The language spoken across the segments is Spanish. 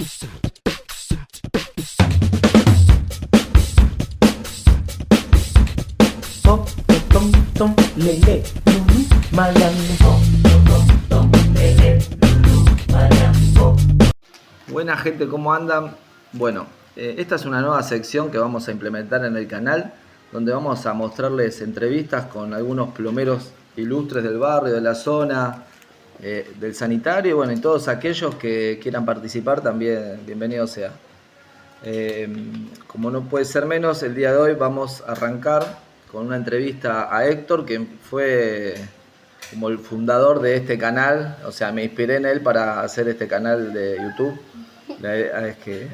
Tom, tom, tom, lele, lulu, malambo. Buena gente, ¿cómo andan? Bueno, esta es una nueva sección que vamos a implementar en el canal, donde vamos a mostrarles entrevistas con algunos plomeros ilustres del barrio, de la zona, del sanitario, y bueno, y todos aquellos que quieran participar también, bienvenido sea. Como no puede ser menos, el día de hoy vamos a arrancar con una entrevista a Héctor, que fue como el fundador de este canal, o sea, me inspiré en él para hacer este canal de YouTube. La idea es que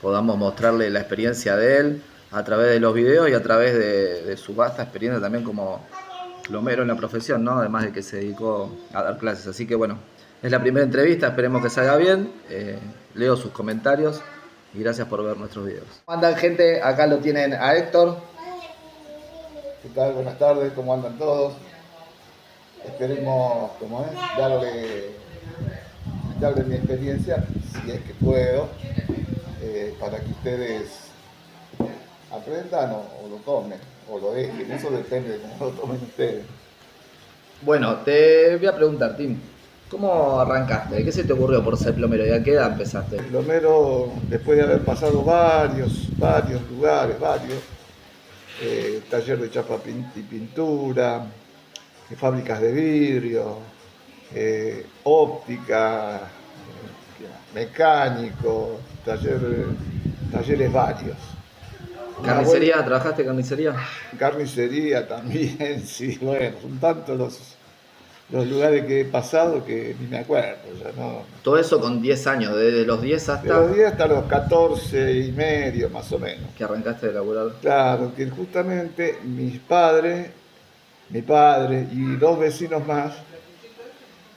podamos mostrarle la experiencia de él a través de los videos y a través de su vasta experiencia también como plomero en la profesión, ¿no? Además de que se dedicó a dar clases. Así que bueno, es la primera entrevista, esperemos que salga bien. Leo sus comentarios y gracias por ver nuestros videos. ¿Cómo andan, gente? Acá lo tienen a Héctor. ¿Qué tal? Buenas tardes, ¿cómo andan todos? Esperemos, darle mi experiencia, si es que puedo, para que ustedes aprendan o lo tomen, o lo dejen. Eso depende de cómo lo tomen ustedes. Bueno, te voy a preguntar, Tim, ¿cómo arrancaste? ¿Qué se te ocurrió por ser plomero y a qué edad empezaste? El plomero, después de haber pasado varios lugares, taller de chapa y pintura, fábricas de vidrio, óptica, mecánico, talleres varios. ¿Carnicería? ¿Trabajaste en carnicería? Carnicería también, sí, bueno, son tantos los lugares que he pasado que ni me acuerdo. Ya no. Todo eso con 10 años, desde los 10 hasta... De los 10 hasta los 14 y medio, más o menos. Que arrancaste de laburar. Claro, que justamente mi padre y dos vecinos más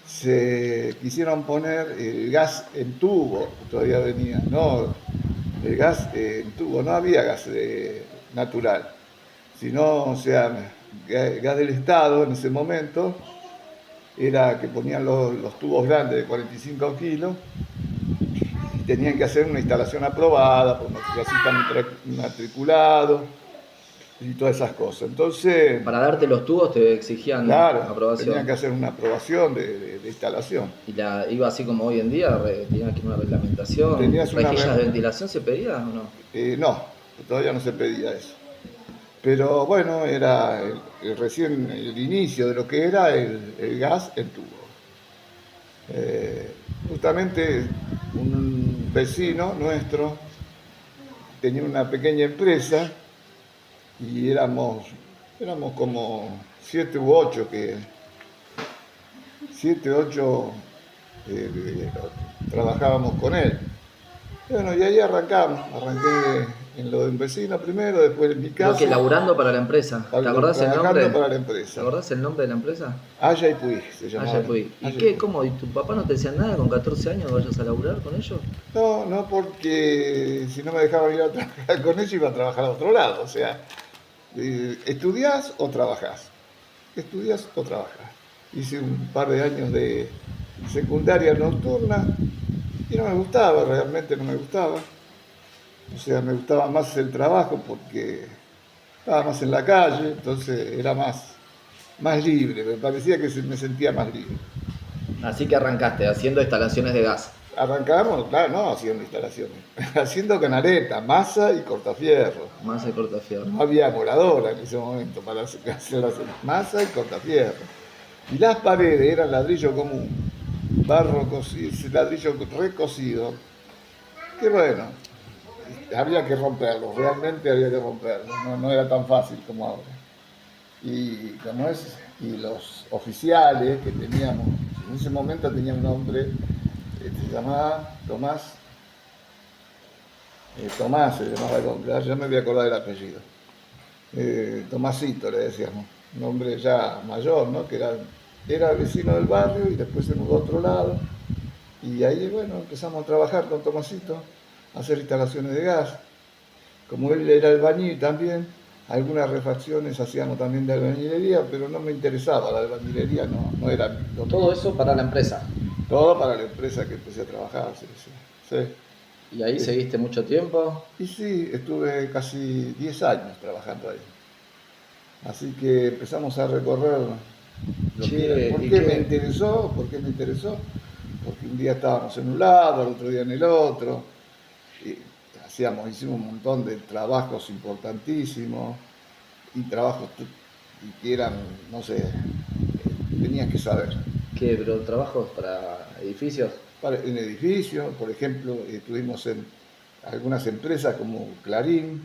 se quisieron poner el gas en tubo, todavía venía, no, el gas en tubo, no había gas natural, sino, o sea, gas del Estado en ese momento, era que ponían los tubos grandes de 45 kilos y tenían que hacer una instalación aprobada por un gasista matriculado y todas esas cosas. Entonces, Para darte los tubos te exigían aprobación. tenían que hacer una aprobación de instalación. ¿Y iba así como hoy en día? ¿Tenías que ir a una reglamentación? Tenías una ¿Rejillas de ventilación se pedía o no? No, todavía no se pedía eso. Pero bueno, era recién el inicio de lo que era el gas en tubo. Justamente un vecino nuestro tenía una pequeña empresa y éramos como 7 u 8 trabajábamos con él. Bueno, y ahí arranqué en lo de un vecino primero, después en mi casa. Creo que laburando para la empresa. ¿Te acordás el nombre? Para la empresa. ¿Te acordás el nombre de la empresa? Aya y Puig se llamaba. Aya y Puig. ¿Y qué? ¿Cómo? ¿Y tu papá no te decía nada con 14 años que vayas a laburar con ellos? No, porque si no me dejaban ir a trabajar con ellos iba a trabajar a otro lado. O sea, ¿estudiás o trabajás? ¿Estudiás o trabajás? Hice un par de años de secundaria nocturna y no me gustaba, realmente no me gustaba. O sea, me gustaba más el trabajo porque estaba más en la calle, entonces era más libre, me parecía que me sentía más libre. Así que arrancaste haciendo instalaciones de gas. Arrancamos, claro, no haciendo instalaciones, haciendo canaleta, masa y cortafierro. Masa y cortafierro. No había moradora en ese momento para hacer las masa y cortafierro. Y las paredes eran ladrillo común, barro cocido, ladrillo recocido, que bueno, había que romperlo, realmente había que romperlo, no era tan fácil como ahora. Y los oficiales que teníamos, en ese momento tenía un nombre, se llamaba Tomás se llamaba el hombre, ya me voy a acordar del apellido. Tomasito le decíamos, un hombre ya mayor, ¿no? Que era vecino del barrio y después se mudó a otro lado. Y ahí, bueno, empezamos a trabajar con Tomasito, a hacer instalaciones de gas. Como él era albañil también, algunas refacciones hacíamos también de albañilería, pero no me interesaba la albañilería, no era lo mío. Todo eso para la empresa. Todo para la empresa que empecé a trabajar, sí. Sí. ¿Y ahí Sí. seguiste mucho tiempo? Y sí, estuve casi 10 años trabajando ahí. Así que empezamos a recorrer lo que era. Che, ¿Por ¿y qué me qué? interesó? ¿Por qué me interesó? Porque un día estábamos en un lado, el otro día en el otro. Y hicimos un montón de trabajos importantísimos y trabajos que eran, no sé, tenías que saber. ¿Qué, pero trabajos para edificios? En edificios, por ejemplo, estuvimos en algunas empresas como Clarín,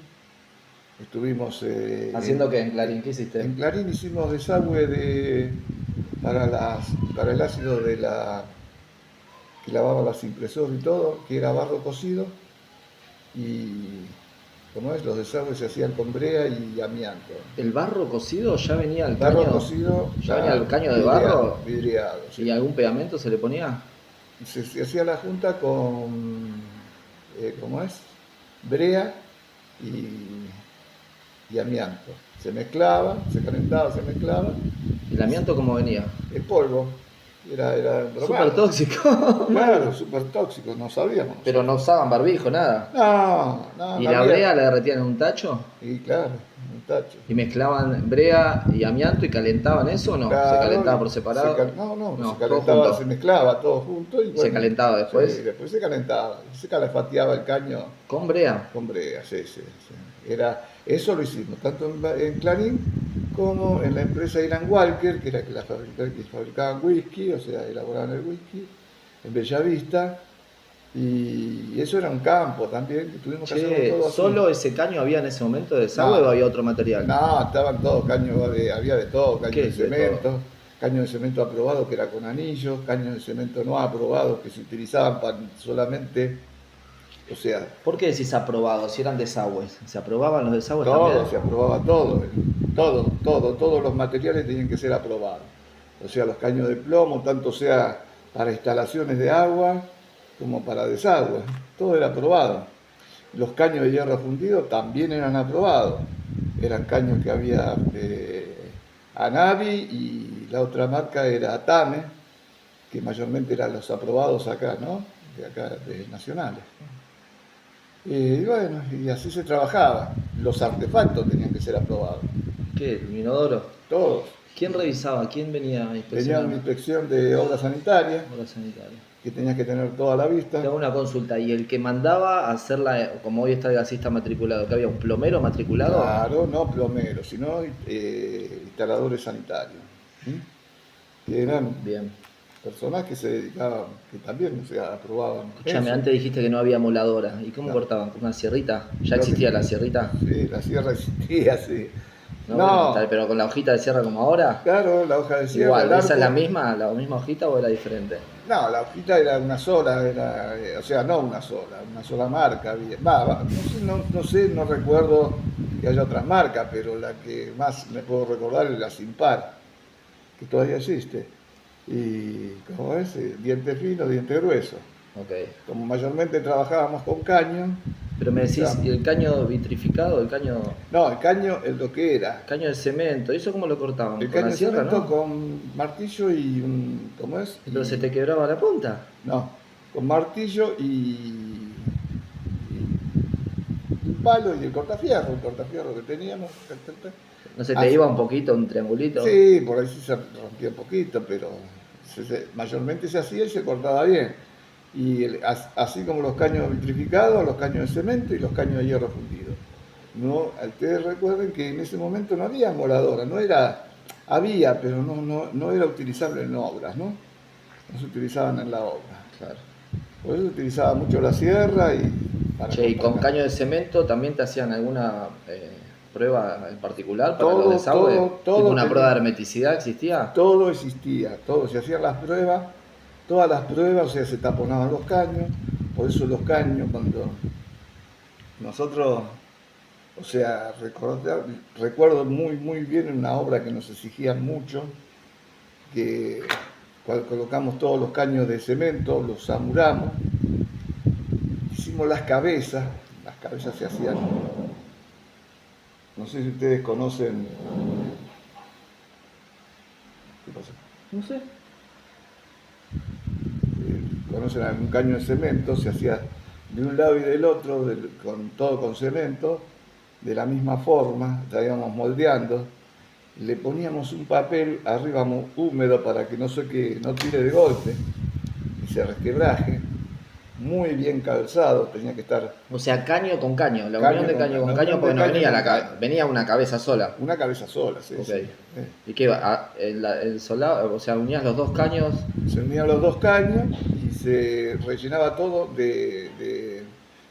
estuvimos ¿Haciendo qué en Clarín? ¿Qué hiciste? en Clarín hicimos desagüe para el ácido que lavaba las impresoras y todo, que era barro cocido, y como es, los desagües se hacían con brea y amianto. ¿El barro cocido ya venía El el barro caño? cocido ¿Ya venía el caño de vidriado, barro? vidriado, sí. ¿Y algún pegamento se le ponía? Se hacía la junta con, ¿cómo es? Brea y amianto. Se mezclaba, se calentaba, se mezclaba. ¿El amianto cómo venía? El polvo era Súper normal. tóxico. Claro, Mal. súper tóxico, no sabíamos Pero no nosotros. usaban barbijo, nada. No, ¿Y no la había. brea la derretían en un tacho? Y claro, un tacho. ¿Y mezclaban brea y amianto y calentaban eso o no? ¿Se Claro, calentaba por separado? no, se No, todo calentaba, se junto. mezclaba todo junto y ¿Se bueno, calentaba sí, después? después se calentaba, se calefateaba el caño ¿Con brea? con brea, sí, sí, sí. Eso lo hicimos, tanto en Clarín como en la empresa Ilan Walker, que era que fabricaban whisky, o sea, elaboraban el whisky, en Bellavista, y eso era un campo también, que tuvimos que hacerlo Che, todo así. ¿solo ese caño había en ese momento de desagüe o No, había otro material? no, estaban todos caños, había de todo, ¿Qué es de todo? caño de cemento aprobado que era con anillos, caño de cemento no aprobado que se utilizaban solamente, o sea, ¿Por qué decís aprobado si eran desagües? ¿Se aprobaban los desagües también? todo, se aprobaba todos los materiales tenían que ser aprobados. O sea, los caños de plomo, tanto sea para instalaciones de agua como para desagüe, todo era aprobado. Los caños de hierro fundido también eran aprobados. Eran caños que había Anabi y la otra marca era Atame, que mayormente eran los aprobados acá, ¿no? De acá, de nacionales. Y bueno, y así se trabajaba. Los artefactos tenían que ser aprobados, ¿Qué? ¿El inodoro? todos. ¿Quién revisaba? ¿Quién venía a Venía una inspeccionar? inspección de obra sanitaria, Obra sanitaria. que tenías que tener toda la Te vista. hago una consulta. ¿Y el que mandaba a hacerla, como hoy está el gasista matriculado, que había un plomero matriculado? Claro, no plomeros, sino instaladores sanitarios. ¿Sí? Que eran Bien. personas que se dedicaban, que también, o sea, aprobaban Escúchame, eso. antes dijiste que no había moladora. ¿Y cómo No, cortaban? ¿Con una sierrita? ¿Ya lo que- existía la sierrita? Sí, la sierra existía, sí. No, bueno, No, pero con la hojita de sierra como ahora. claro, la hoja de sierra, el Igual, ¿esa es arco. la misma hojita o era diferente? No, la hojita era una sola, o sea, no una sola marca había. No sé, no recuerdo que haya otras marcas, pero la que más me puedo recordar es la Simpar, que todavía existe. Y, ¿cómo es? Diente fino, diente grueso. Ok. Como mayormente trabajábamos con caño, Pero me decís, ¿y el caño vitrificado, no, el caño es lo que era. caño de cemento? ¿Eso cómo lo cortaban? El ¿Con caño la de sierra, cemento no? con martillo y un, ¿cómo es? Pero se te quebraba la punta. No, con martillo y un palo y el cortafierro que teníamos. ¿No se te Así- iba un poquito, un triangulito? Sí, por ahí sí se rompía un poquito, pero mayormente se hacía y se cortaba bien. Y así como los caños vitrificados, los caños de cemento y los caños de hierro fundido. No, ustedes recuerden que en ese momento no había moladora, no era, había, pero no era utilizable en obras, ¿no? No se utilizaban en la obra. Claro. Por eso se utilizaba mucho la sierra y para Che, ¿y con cortar caño de cemento también te hacían alguna prueba en particular para los todo, desagües? todo ¿Tipo una tenía- prueba de hermeticidad existía? todo existía, todo, se hacían las pruebas, todas las pruebas, o sea, se taponaban los caños, por eso los caños cuando nosotros, o sea, recuerdo muy bien una obra que nos exigían mucho, que cuando colocamos todos los caños de cemento, los amuramos, hicimos las cabezas se hacían, no sé si ustedes conocen, ¿qué pasa? No sé. conocen algún caño de cemento, se hacía de un lado y del otro, todo con cemento, de la misma forma, la íbamos moldeando, le poníamos un papel arriba húmedo para que no tire de golpe y se resquebraje, muy bien calzado, tenía que estar O sea, caño con caño, la Caño unión de con caño caño, con la caño, unión porque de no caño venía con la caño. venía una cabeza sola. una cabeza sola, sí, Ok. sí. ¿Y qué iba? El solado, o sea, unías los dos caños. Se unían los dos caños y se rellenaba todo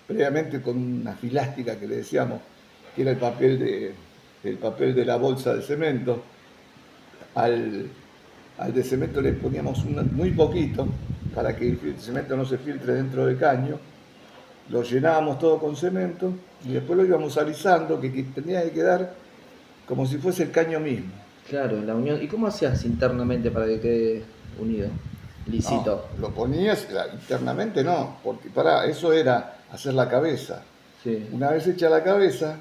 previamente con una filástica que le decíamos, que era el papel de la bolsa de cemento. Al de cemento le poníamos muy poquito para que el cemento no se filtre dentro del caño. Lo llenábamos todo con cemento y después lo íbamos alisando, que tenía que quedar como si fuese el caño mismo. Claro, la unión. ¿Y cómo hacías internamente para que quede unido? Lisito. No, lo ponías internamente, no, porque eso era hacer la cabeza. Sí. Una vez hecha la cabeza,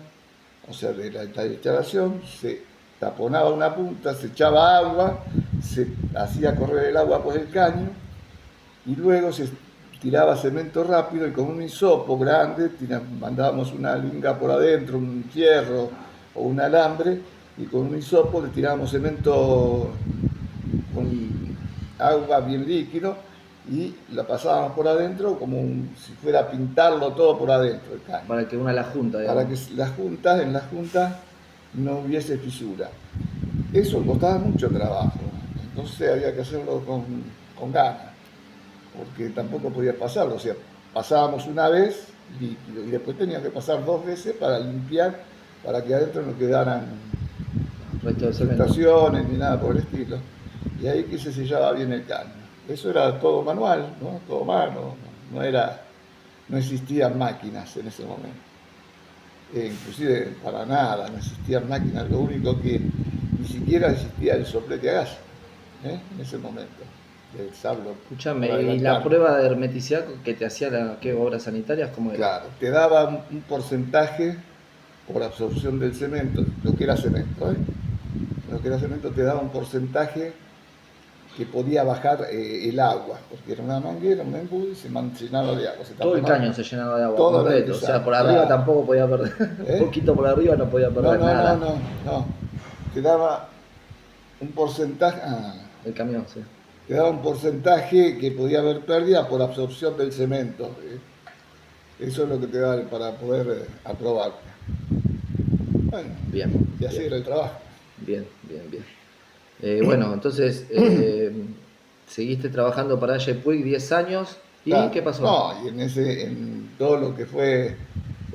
o sea, de la instalación, se taponaba una punta, se echaba agua, se hacía correr el agua por el caño y luego se tiraba cemento rápido y con un hisopo grande mandábamos una linga por adentro, un fierro o un alambre y con un hisopo le tirábamos cemento con agua bien líquido y la pasábamos por adentro como si fuera a pintarlo todo por adentro el caño. Para que una la junta, digamos. Para que en las juntas no hubiese fisura. Eso costaba mucho trabajo, entonces había que hacerlo con ganas, porque tampoco podía pasarlo, o sea, pasábamos una vez líquido y después tenía que pasar 2 veces para limpiar, para que adentro no quedaran Resto de cemento. estaciones ni nada por el estilo, y ahí que se sellaba bien el caño. Eso era todo manual, ¿no? Todo mano, no existían máquinas en ese momento. Inclusive para nada, no existían máquinas, lo único que ni siquiera existía el soplete a gas, en ese momento, el sablo. Escúchame, para ¿y la adelantar. prueba de hermeticidad que te hacía qué obras sanitarias? ¿Cómo era? Claro, te daba un porcentaje por absorción del cemento, lo que era cemento, lo que era cemento te daba un porcentaje que podía bajar el agua, porque era una manguera, un embudo y se llenaba de agua. Todo el caño se llenaba de agua Todo completo, o sea, por arriba claro. tampoco podía perder. Un poquito por arriba no podía perder nada. No. Te daba un porcentaje, El camión, sí. te daba un porcentaje que podía haber pérdida por absorción del cemento. Eso es lo que te da para poder aprobar. Bueno, Bien. y así era el trabajo. Bien. Bueno, entonces seguiste trabajando para Puig 10 años. ¿Y Claro. qué pasó? No, y en todo lo que fue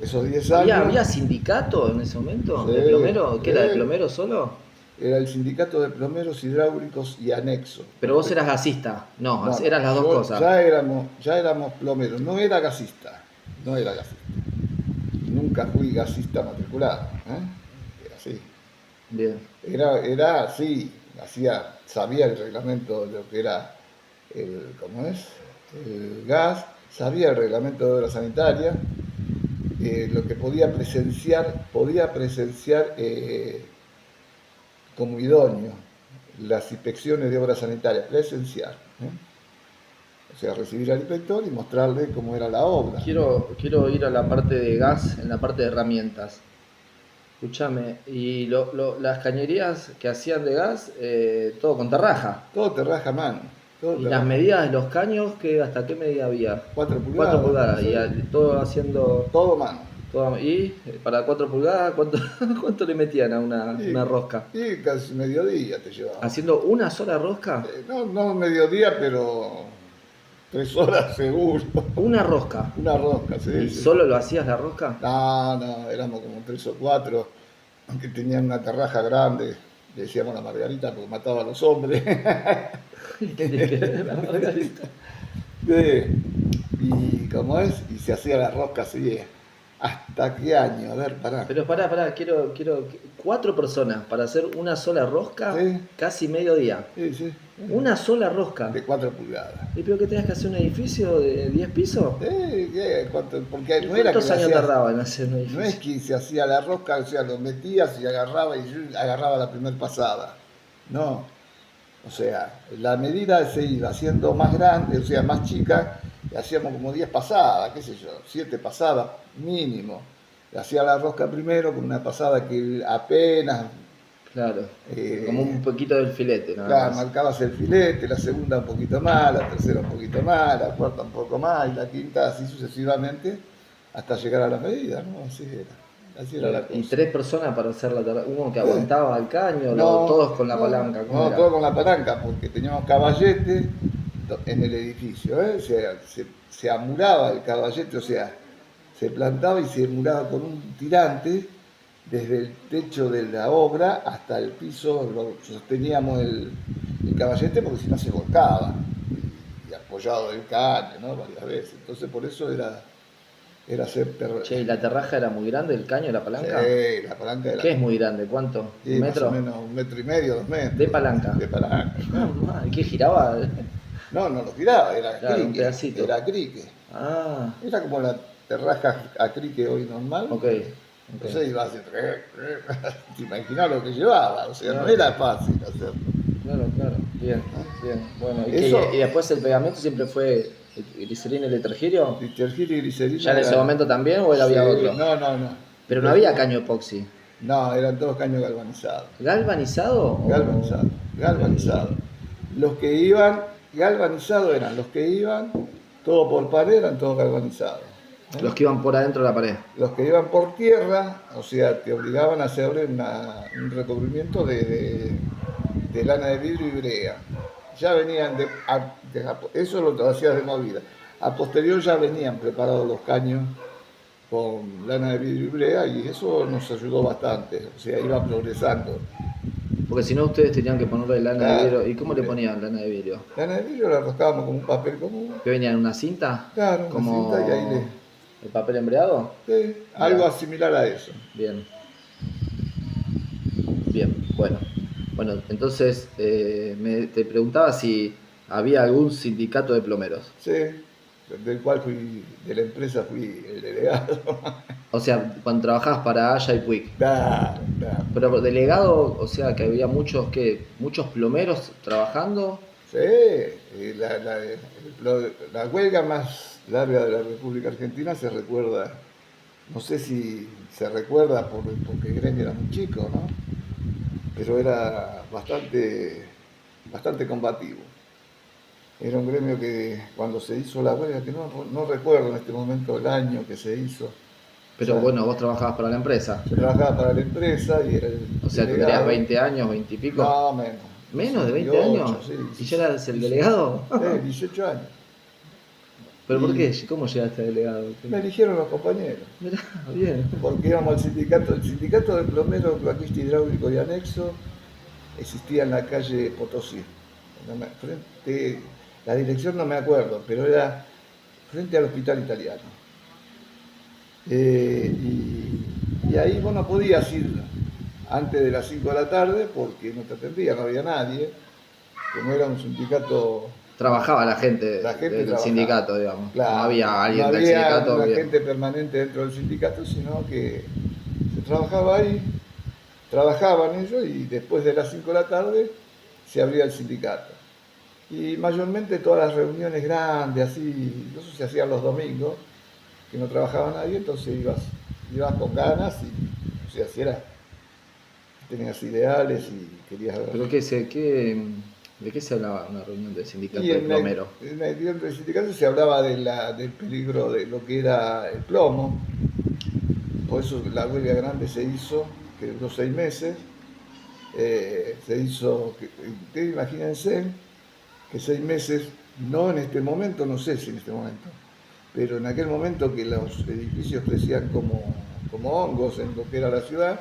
esos 10 años. ¿Había sindicato en ese momento? Sí, ¿De plomero? ¿Qué era de sí. plomero solo? Era el sindicato de plomeros hidráulicos y anexo. Pero vos eras gasista. No, No, eras las dos yo cosas. Ya éramos plomeros, no era gasista. Nunca fui gasista matriculado. Era así. Bien. Era así, sabía el reglamento de lo que era ¿cómo es? El gas, sabía el reglamento de obra sanitaria, lo que podía presenciar como idóneo las inspecciones de obra sanitaria, presenciar. O sea, recibir al inspector y mostrarle cómo era la obra. Quiero ir a la parte de gas, en la parte de herramientas. Escúchame, y las cañerías que hacían de gas, todo con terraja. Todo terraja a mano. ¿Y las medidas de los caños, hasta qué medida había? 4 pulgadas. 4 pulgadas, Sí. y todo haciendo... Todo mano. ¿Y para 4 pulgadas cuánto le metían a una rosca? Y casi mediodía te llevaba. ¿Haciendo una sola rosca? No mediodía, pero 3 horas seguro. Una rosca. Una rosca, sí. ¿Y sí. solo lo hacías la rosca? No, éramos como 3 o 4 que tenían una terraja grande. Le decíamos la Margarita porque mataba a los hombres. La Margarita. Y como es, y se hacía la rosca así. ¿Hasta qué año? A ver, pará. Pero pará, quiero 4 personas para hacer una sola rosca, Sí. casi mediodía. Sí. Una sola rosca. De 4 pulgadas. ¿Y pero que tenías que hacer un edificio de 10 pisos? Porque no era que ¿Cuántos años tardaba en hacer un No edificio? es que se hacía la rosca, o sea, lo metías y agarraba la primera pasada. No. O sea, la medida se iba haciendo más grande, o sea, más chica, y hacíamos como 10 pasadas, qué sé yo, 7 pasadas mínimo. Hacía la rosca primero con una pasada que apenas, Claro. Como eh, un poquito del filete, nada claro, más. marcabas el filete, la segunda un poquito más, la tercera un poquito más, la cuarta un poco más, y la quinta así sucesivamente, hasta llegar a la medida, ¿no? Así era la Y cosa. 3 personas para hacer uno que Eh, aguantaba el caño, No, todos con la no, palanca, ¿cómo no, era? todo con la palanca, porque teníamos caballete en el edificio, ¿eh? Se amuraba el caballete, o sea, se plantaba y se amuraba con un tirante desde el techo de la obra hasta el piso, sosteníamos el caballete porque si no se volcaba, y apoyado del caño, ¿no? Varias veces. Entonces por eso era hacer Che, ¿y la terraja era muy grande, el caño, la palanca? sí, la palanca de la ¿Qué es muy grande? ¿Cuánto? ¿Un sí, más o metro? menos 1,5 metros, 2 metros De palanca. de palanca, Ah, claro. ¿qué giraba? No, no lo tiraba, era Claro, un crique, pedacito. era crique. Ah, Era como la terraja a crique hoy normal. ok. Entonces iba así, te imaginás lo que llevaba, o sea, no Claro, era fácil hacerlo. claro. Bien, bien. Bueno, Eso, y después el pegamento siempre fue glicerina y letergirio. detergir y glicerina ¿Ya en ese era... momento también o Sí, había otro? no. Pero no había caño epoxi. No, eran todos caños galvanizados. ¿Galvanizado o...? Galvanizado. Los que iban, galvanizados eran los que iban, todo por pared, eran todos galvanizados. Los que iban por adentro de la pared. Los que iban por tierra, o sea, te obligaban a hacer un recubrimiento de lana de vidrio y brea. Ya venían eso lo hacías de movida. A posterior ya venían preparados los caños con lana de vidrio y brea y eso nos ayudó bastante, o sea, iba progresando. Porque si no ustedes tenían que ponerle lana de Claro, vidrio. ¿Y cómo le ponían lana de vidrio? lana de vidrio la rascábamos con un papel común, ¿Que venía en una cinta? claro, una cinta y ahí ¿Como el papel embreado? algo similar a eso. Bien. Bien, bueno. Bueno, entonces te preguntaba si había algún sindicato de plomeros. Sí, del cual de la empresa fui el delegado. O sea, cuando trabajabas para Haya y Puig. Claro. Pero delegado, o sea, que había muchos plomeros trabajando. Sí, la huelga más larga de la República Argentina se recuerda, no sé si se recuerda porque el gremio era muy chico, ¿no? Pero era bastante combativo. Era un gremio que cuando se hizo la huelga, que no recuerdo en este momento el año que se hizo. Pero O sea, bueno, vos trabajabas para la empresa. yo trabajaba para la empresa y era el O sea, delegado. tendrías 20 años, 20 y pico. No, menos. ¿Menos de 20 18, años? sí, ¿Y ya eras el delegado? 18 años. ¿Pero por Y- qué? ¿Cómo llegaste a delegado? Me eligieron los compañeros. Mirá, bien. Porque íbamos al sindicato, el sindicato de plomeros, cloaquista hidráulico y anexo existía en la calle Potosí. La dirección no me acuerdo, pero era frente al hospital italiano. Y ahí vos no podías ir antes de las 5 de la tarde porque no te atendía, no había nadie. Como era un sindicato, Trabajaba la gente la gente del trabajaba. sindicato, digamos. Claro, No había alguien no del había sindicato. una Bien. gente permanente dentro del sindicato, sino que se trabajaba ahí, trabajaban ellos y después de las 5 de la tarde se abría el sindicato. Y mayormente todas las reuniones grandes, así, eso se hacían los domingos, que no trabajaba nadie, entonces ibas con ganas y, o sea, si tenías ideales y querías ver. ¿Pero de qué se hablaba en una reunión del sindicato Y de plomero? dentro del sindicato se hablaba del peligro de lo que era el plomo, por eso la huelga grande se hizo, que duró 6 meses, se hizo, ustedes imagínense que 6 meses, no en este momento, no sé si en este momento, pero en aquel momento que los edificios crecían como hongos en lo que era la ciudad,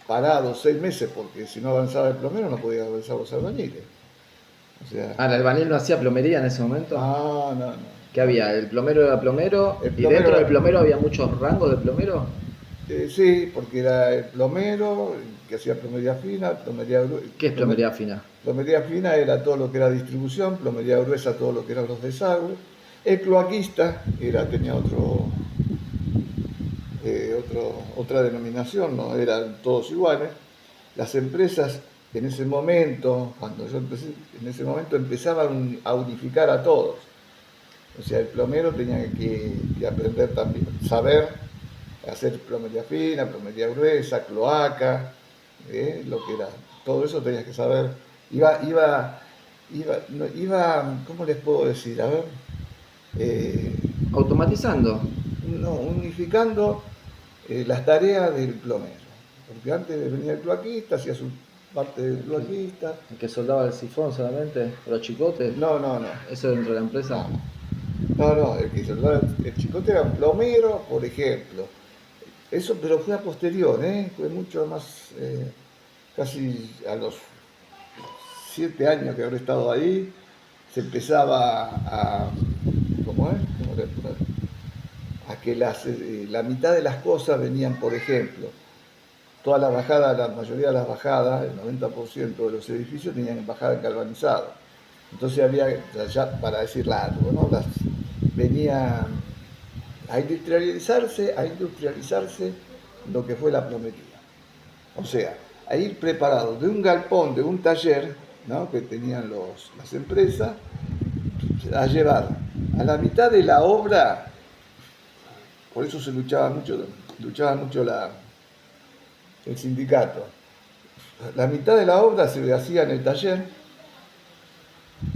parados 6 meses, porque si no avanzaba el plomero no podían avanzar los albañiles. O sea, Ah, ¿el albañil no hacía plomería en ese momento? no. ¿Qué había? ¿El plomero era plomero? El ¿Y plomero dentro del era- plomero había muchos rangos de plomero? Sí, porque era el plomero que hacía plomería fina, plomería gruesa. ¿Qué es plomería fina? Plomería fina era todo lo que era distribución, plomería gruesa todo lo que eran los desagües. El cloaquista tenía otra denominación, no eran todos iguales. Las empresas en ese momento, cuando yo empecé, en ese momento empezaban a unificar a todos. O sea, el plomero tenía que aprender también, saber hacer plomería fina, plomería gruesa, cloaca, lo que era. Todo eso tenías que saber. ¿Cómo les puedo decir? A ver, eh, Automatizando. no, unificando las tareas del plomero. Porque antes venía el cloaquista, hacía su parte del cloaquista. El que soldaba el sifón solamente, los chicotes. No, no, no. Eso dentro de la empresa. No, el chicote era un plomero, por ejemplo. Eso, pero fue a posterior, fue mucho más, casi a los 7 años que habré estado ahí, se empezaba a, ¿cómo es? ¿Cómo le poner? A que la mitad de las cosas venían, por ejemplo, toda la bajada, la mayoría de las bajadas, el 90% de los edificios tenían bajada en galvanizado. Entonces había, ya para decir algo, ¿no? Venía a industrializarse lo que fue la plomería. O sea, a ir preparado de un galpón, de un taller, ¿no? Que tenían las empresas, a llevar a la mitad de la obra. Por eso se luchaba mucho el sindicato. La mitad de la obra se hacía en el taller,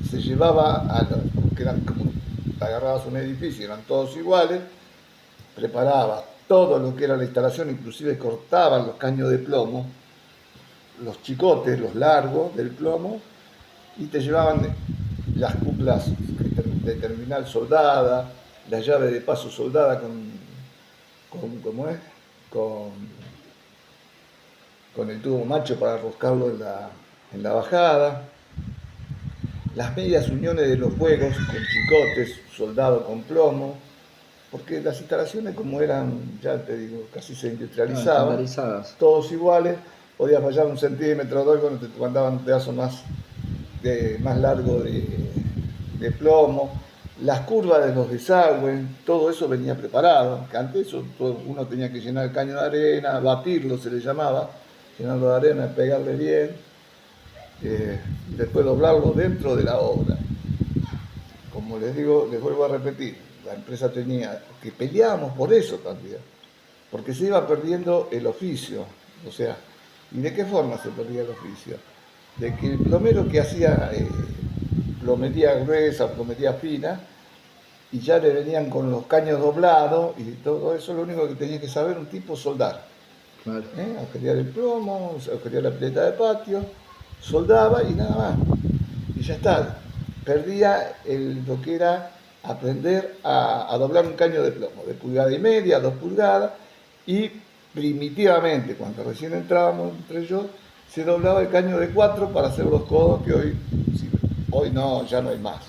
se llevaba que eran como, agarrabas un edificio, eran todos iguales, preparaba todo lo que era la instalación, inclusive cortaban los caños de plomo, los chicotes, los largos del plomo, y te llevaban las cuplas de terminal soldada, la llave de paso soldada ¿cómo es? Con el tubo macho para roscarlo en la bajada, las medias uniones de los juegos con chicotes soldados con plomo, porque las instalaciones como eran, ya te digo, casi se industrializaban, todos iguales, podía fallar 1 centímetro o 2 cuando te mandaban un pedazo más largo de plomo, las curvas de los desagües, todo eso venía preparado, que antes uno tenía que llenar el caño de arena, batirlo se le llamaba, llenarlo de arena, pegarle bien, y después doblarlo dentro de la obra. Como les digo, les vuelvo a repetir, la empresa tenía, que peleábamos por eso también, porque se iba perdiendo el oficio, o sea, ¿y de qué forma se perdía el oficio? De que el plomero que hacía plomería gruesa, plomería fina, y ya le venían con los caños doblados y todo eso, lo único que tenía que saber un tipo soldar. Claro. Agujerear el plomo, agujerear la pileta de patio, soldaba y nada más. Y ya está. Perdía lo que era aprender a doblar un caño de plomo, de 1,5 pulgadas, 2 pulgadas, y primitivamente, cuando recién entrábamos entre ellos, se doblaba el caño de 4 para hacer los codos que hoy no, ya no hay más.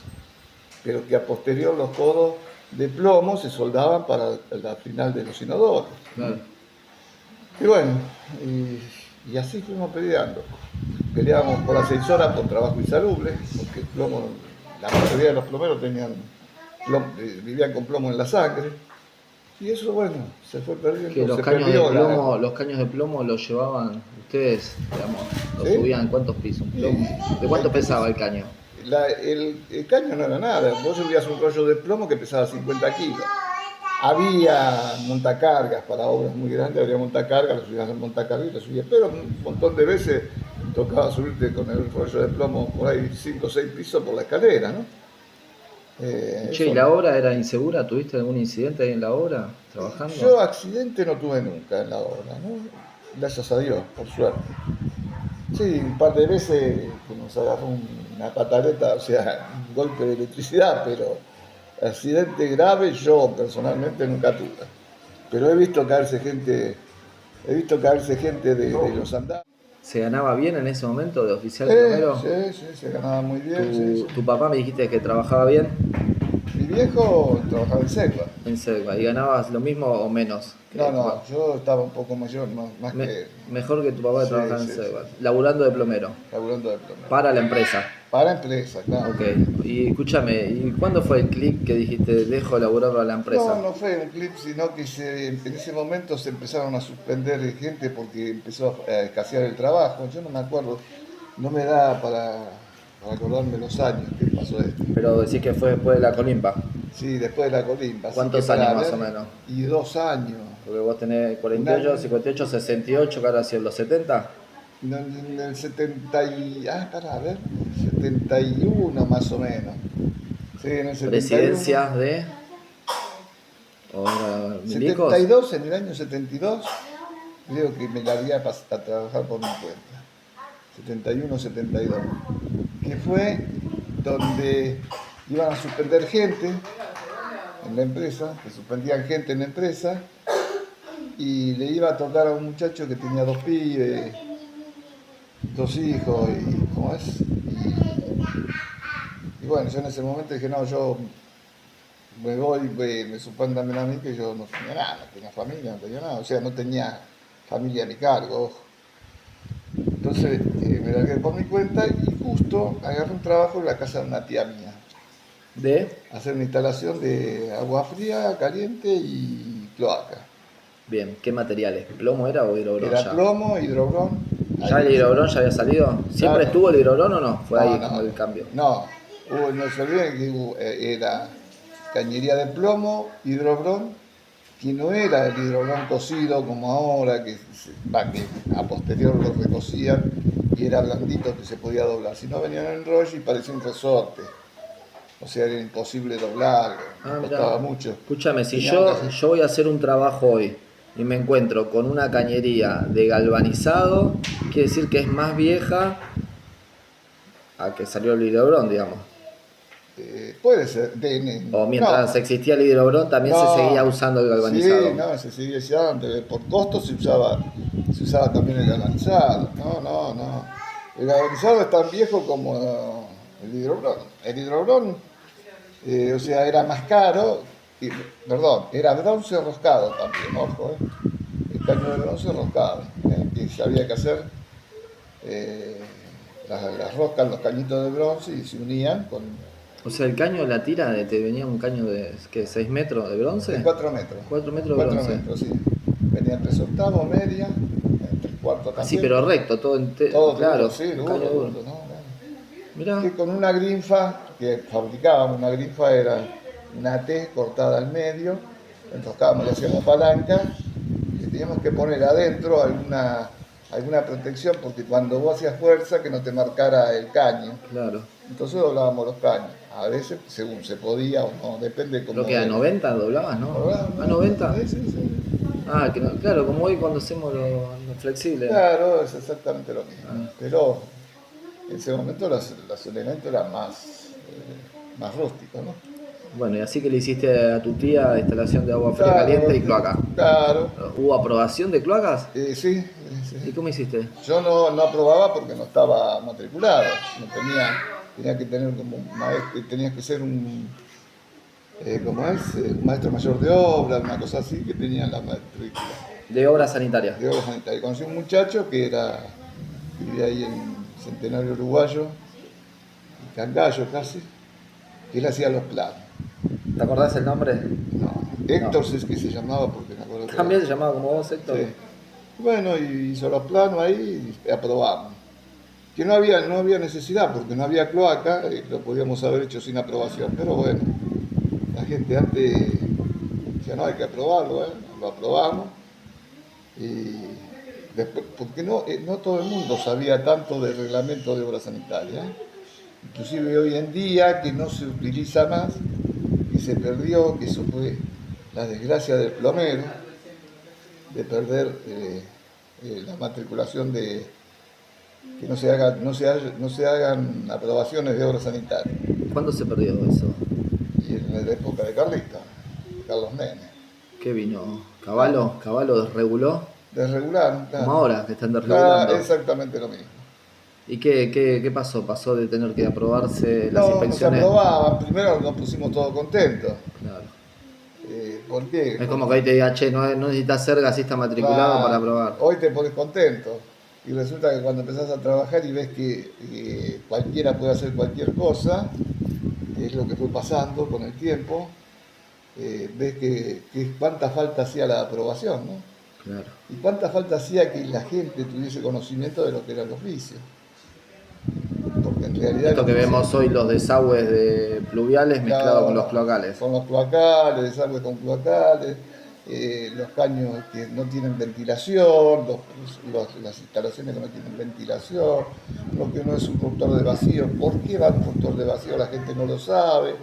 Pero que a posterior los codos de plomo se soldaban para la final de los inodoros. Claro. Y bueno, y así fuimos peleando. Peleábamos por las 6 horas por trabajo insalubre, porque el plomo, la mayoría de los plomeros vivían con plomo en la sangre. Y eso, bueno, se fue perdiendo. Que los caños de plomo los llevaban ustedes, digamos, los ¿Sí? subían cuántos pisos, un plomo. ¿De cuánto pesaba el caño? El caño no era nada. Vos subías un rollo de plomo que pesaba 50 kilos. Había montacargas para obras muy grandes, había montacargas, lo subías en montacargas y lo subías, pero un montón de veces tocaba subirte con el rollo de plomo por ahí 5 o 6 pisos por la escalera, ¿no? Che, ¿y la obra era insegura? ¿Tuviste algún incidente ahí en la obra trabajando? Yo accidente no tuve nunca en la obra, ¿no? Gracias a Dios, por suerte. Sí, un par de veces que nos agarró una pataleta, o sea, un golpe de electricidad, pero accidente grave yo personalmente nunca tuve. Pero he visto caerse gente de los andares. ¿Se ganaba bien en ese momento de oficial plomero? Sí, se ganaba muy bien. Sí. ¿Tu papá me dijiste que trabajaba bien Mi viejo trabajaba en Selva. en Selva y ganabas lo mismo o menos? No, yo estaba un poco mayor, más que Mejor que tu papá que Sí, trabajaba en sí, Selva, laburando de plomero, laburando de plomero. para la empresa. Para empresa, claro. Ok, y escúchame, ¿y cuándo fue el clic que dijiste dejo de laburar para la empresa? No fue un clip, sino que en ese momento se empezaron a suspender gente porque empezó a escasear el trabajo. Yo no me acuerdo no me da para acordarme los años que pasó esto. Pero decís que fue después de la colimba. Sí, después de la colimba. Así ¿Cuántos que para años más ver, o menos? Y 2 años. Porque vos tenés Un 48, año. 58, 68, que ahora sido los 70. No, en el 70 y... a ver, 71 más o menos. Sí, en el 71. Presidencias de... ¿O era milicos? 72, en el año 72, creo que me largué a trabajar por mi cuenta. 71, 72. Que fue donde iban a suspender gente en la empresa, que suspendían gente en la empresa, y le iba a tocar a un muchacho que tenía 2 pibes, 2 hijos, y ¿cómo es? Y bueno, yo en ese momento dije, no, yo me voy, me suspendan a mí que yo no tenía nada, no tenía familia, no tenía nada, o sea, no tenía familia a mi cargo, ojo. Entonces me largué por mi cuenta y justo agarré un trabajo en la casa de una tía mía, De... hacer una instalación de agua fría, caliente y cloaca. Bien, ¿qué materiales? ¿Plomo era o hidrobrón Era ya? plomo, hidrobrón. ¿Ya el hidrobrón ya había salido? ¿Siempre Claro. estuvo el hidrobrón o no? Fue No, ahí no, como el cambio. no, no se olviden que era cañería de plomo, hidrobrón, que no era el hidrobrón cocido como ahora, que a posterior lo recocían y era blandito que se podía doblar, sino venían en rollo y parecía un resorte. O sea, era imposible doblarlo, Ah, costaba mirá. mucho. Escúchame, si Teníamos que yo voy a hacer un trabajo hoy y me encuentro con una cañería de galvanizado, quiere decir que es más vieja a que salió el hidrobrón, digamos. puede ser, O mientras no, existía el hidrobrón también se seguía no, usando el sí, galvanizado. no, se seguía usando, por costo se usaba también el galvanizado, no. El galvanizado es tan viejo como el hidrobrón. El hidrobrón, o sea, era más caro, perdón, era bronce roscado también, ojo, el caño de bronce roscado, que ya había que hacer las roscas, los cañitos de bronce y se unían con O sea, el caño, la tira, te venía un caño de, ¿qué? ¿6 metros de bronce? de 4 metros. 4 metros de 4 bronce. metros, sí. Venía 3/8, media, 3/4 Así, también. pero recto, todo Todo claro, duro, sí, un duro, caño duro, duro. ¿no? Mirá, Que con una grinfa, que fabricábamos una grinfa, era una T cortada al medio, enroscábamos, le hacíamos palanca, y teníamos que poner adentro alguna protección, porque cuando vos hacías fuerza, que no te marcara el caño. claro. Entonces doblábamos los caños. A veces, según se podía o no, depende cómo. Creo que a 90 doblabas, ¿no? ¿A 90? Sí. Ah, que claro, como hoy cuando hacemos lo flexible. Claro, es exactamente lo mismo. Pero en ese momento los elementos eran más rústicos, ¿no? Bueno, y así que le hiciste a tu tía instalación de agua fría caliente y cloaca. Claro. ¿Hubo aprobación de cloacas? Sí. ¿Y cómo hiciste? Yo no aprobaba porque no estaba matriculado. No tenía que tener como un maestro, tenía que ser un maestro mayor de obra, una cosa así, que tenía la matrícula De obra sanitaria. de obra sanitaria. Conocí un muchacho que vivía ahí en Centenario Uruguayo, en Cangallo casi, que él hacía los planos. ¿Te acordás el nombre? No, Héctor es que se llamaba porque me acuerdo que También se llamaba como vos, Héctor. sí. Bueno, y hizo los planos ahí y aprobamos. Que no había necesidad porque no había cloaca, lo podíamos haber hecho sin aprobación, pero bueno, la gente antes decía, no, hay que aprobarlo, lo aprobamos. Y después, porque no todo el mundo sabía tanto del reglamento de obra sanitaria. Inclusive hoy en día, que no se utiliza más, que se perdió, que eso fue la desgracia del plomero, de perder la matriculación que no se hagan aprobaciones de obra sanitaria. ¿Cuándo se perdió eso? Y en la época de Carlos Menem. ¿Qué vino? ¿Caballo? ¿Caballo desreguló? Desregularon, claro. Como ahora, que están desregulando. Exactamente lo mismo. ¿Y qué pasó? ¿Pasó de tener que aprobarse las No se inspecciones? aprobaban, primero nos pusimos todos contentos. Claro. ¿Por qué? Es como que hoy te diga, che, no necesitas ser gasista matriculado Va, para aprobar. Hoy te pones contento. Y resulta que cuando empezás a trabajar y ves que cualquiera puede hacer cualquier cosa, que es lo que fue pasando con el tiempo, ves que cuánta falta hacía la aprobación, ¿no? Claro. Y cuánta falta hacía que la gente tuviese conocimiento de lo que eran los vicios. realidad Esto que no vemos funciona. hoy, los desagües de pluviales mezclados con los cloacales. Con los cloacales, desagües con cloacales, los caños que no tienen ventilación, las instalaciones que no tienen ventilación, lo que no es un conductor de vacío. ¿Por qué va un conductor de vacío? La gente no lo sabe.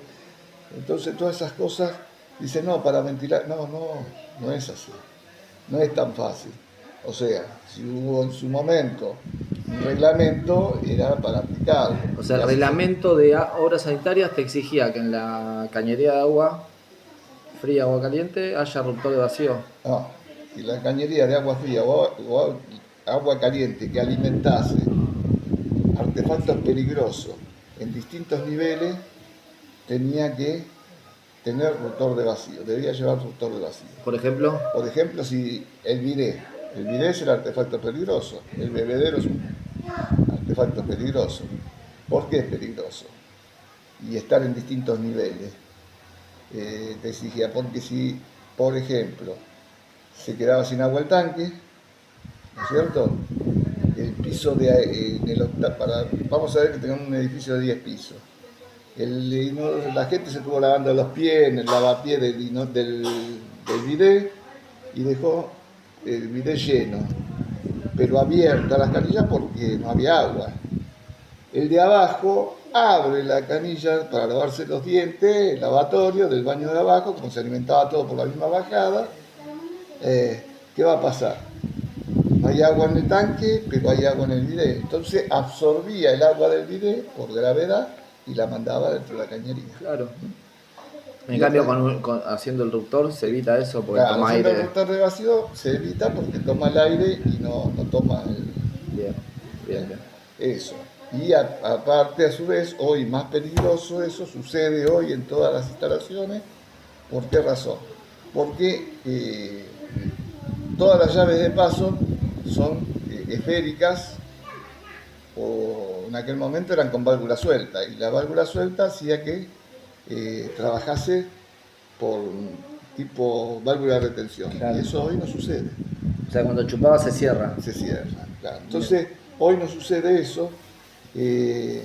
Entonces todas esas cosas, dicen, no, para ventilar, no es así, no es tan fácil. O sea, si hubo en su momento un reglamento, era para aplicarlo. O sea, Y el así se- reglamento de obras sanitarias te exigía que en la cañería de agua fría, agua caliente, haya ruptor de vacío. No, si la cañería de agua fría o agua caliente que alimentase artefactos peligrosos en distintos niveles, tenía que tener rotor de vacío, debía llevar rotor de vacío. Por ejemplo, Por ejemplo, si el bidet es el artefacto peligroso, el bebedero es un artefacto peligroso. ¿Por qué es peligroso? Y estar en distintos niveles. Te exigía, porque si, por ejemplo, se quedaba sin agua el tanque, ¿no es cierto? El piso en el vamos a ver que tenemos un edificio de 10 pisos. La gente se estuvo lavando los pies en el lavapiés del bidet y dejó el bidet lleno, pero abierta las canillas porque no había agua. El de abajo abre la canilla para lavarse los dientes, el lavatorio del baño de abajo, como se alimentaba todo por la misma bajada. ¿Qué va a pasar? No hay agua en el tanque, pero hay agua en el bidet. Entonces absorbía el agua del bidet por gravedad y la mandaba dentro de la cañería. claro. En Y cambio, otra, haciendo el ruptor se evita eso porque claro, toma haciendo el aire. rotor de vacío se evita porque toma el aire y no toma Bien, bien, bien. eso. Y aparte, a su vez, hoy más peligroso, eso sucede hoy en todas las instalaciones. ¿Por qué razón? Porque todas las llaves de paso son esféricas o en aquel momento eran con válvula suelta y la válvula suelta hacía que trabajase por tipo válvula de retención Claro. y eso hoy no sucede, O sea, cuando chupaba se cierra. se cierra. Claro. Entonces hoy no sucede eso, eh,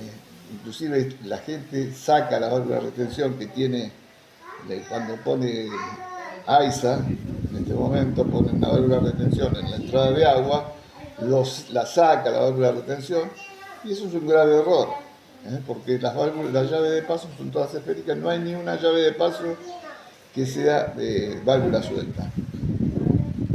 inclusive la gente saca la válvula de retención que tiene cuando pone AISA, en este momento ponen una válvula de retención en la entrada de agua, la saca la válvula de retención y eso es un grave error, porque las llaves de paso son todas esféricas, no hay ni una llave de paso que sea de válvula suelta.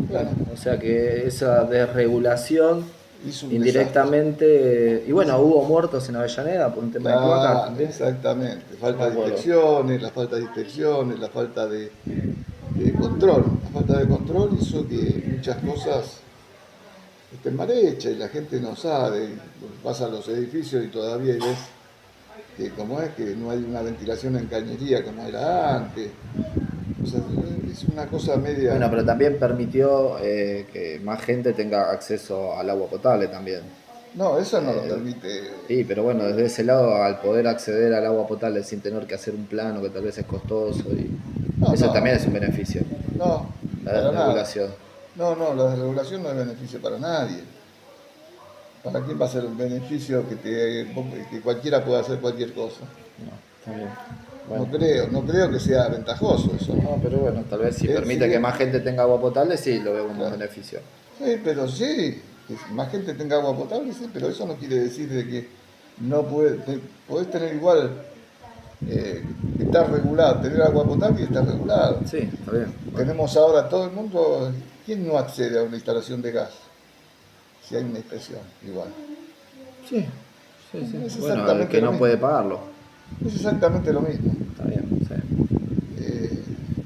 Claro. O sea que esa desregulación Hizo un indirectamente. Y bueno, hubo muertos en Avellaneda por un tema de cloaca Claro, también. exactamente. Me Falta de acuerdo. inspecciones, la falta de inspecciones, la falta de control. La falta de control hizo que muchas cosas estén mal hechas y la gente no sabe. Pasa a los edificios y todavía ves que como es que no hay una ventilación en cañería como era antes. O sea, es una cosa media. Bueno, pero también permitió que más gente tenga acceso al agua potable también. No, eso no lo permite. Sí, pero bueno, desde ese lado, al poder acceder al agua potable sin tener que hacer un plano que tal vez es costoso, y No, eso no, también es un beneficio, no, la para nada. desregulación. No, la desregulación no es beneficio para nadie. ¿Para quién va a ser el beneficio que cualquiera pueda hacer cualquier cosa? No, está bien. No Bueno, creo que sea ventajoso eso. no, pero bueno, tal vez si permite Sí, que más gente tenga agua potable, sí, lo veo como un claro. beneficio. Sí, pero sí, que más gente tenga agua potable, sí, pero eso no quiere decir de que no podés tener igual, estar regulado, tener agua potable y estar regulado. Sí, está bien. Bueno, Tenemos ahora todo el mundo, ¿quién no accede a una instalación de gas? Si hay una inspección, igual. sí, sí, sí. Es Bueno, el exactamente que lo no mismo. puede pagarlo. Es exactamente lo mismo. Está bien, sí.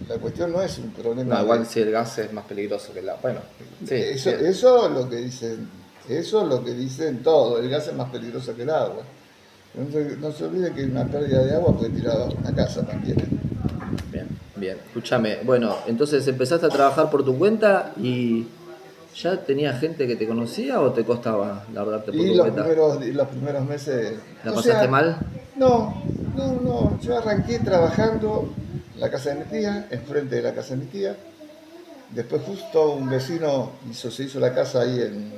La cuestión no es un problema No, igual de... si el gas es más peligroso que el agua. Bueno, sí, Eso, bien. eso es lo que dicen, eso es lo que dicen todos, el gas es más peligroso que el agua. No se olvide que una pérdida de agua puede tirar abajo una casa también. Bien, bien. Escúchame, bueno, entonces empezaste a trabajar por tu cuenta y ¿ya tenía gente que te conocía o te costaba largarte por Y tu cuenta? los primeros meses... ¿La o pasaste sea, mal? no, yo arranqué trabajando en la casa de mi tía, enfrente de la casa de mi tía. Después justo un vecino se hizo la casa ahí en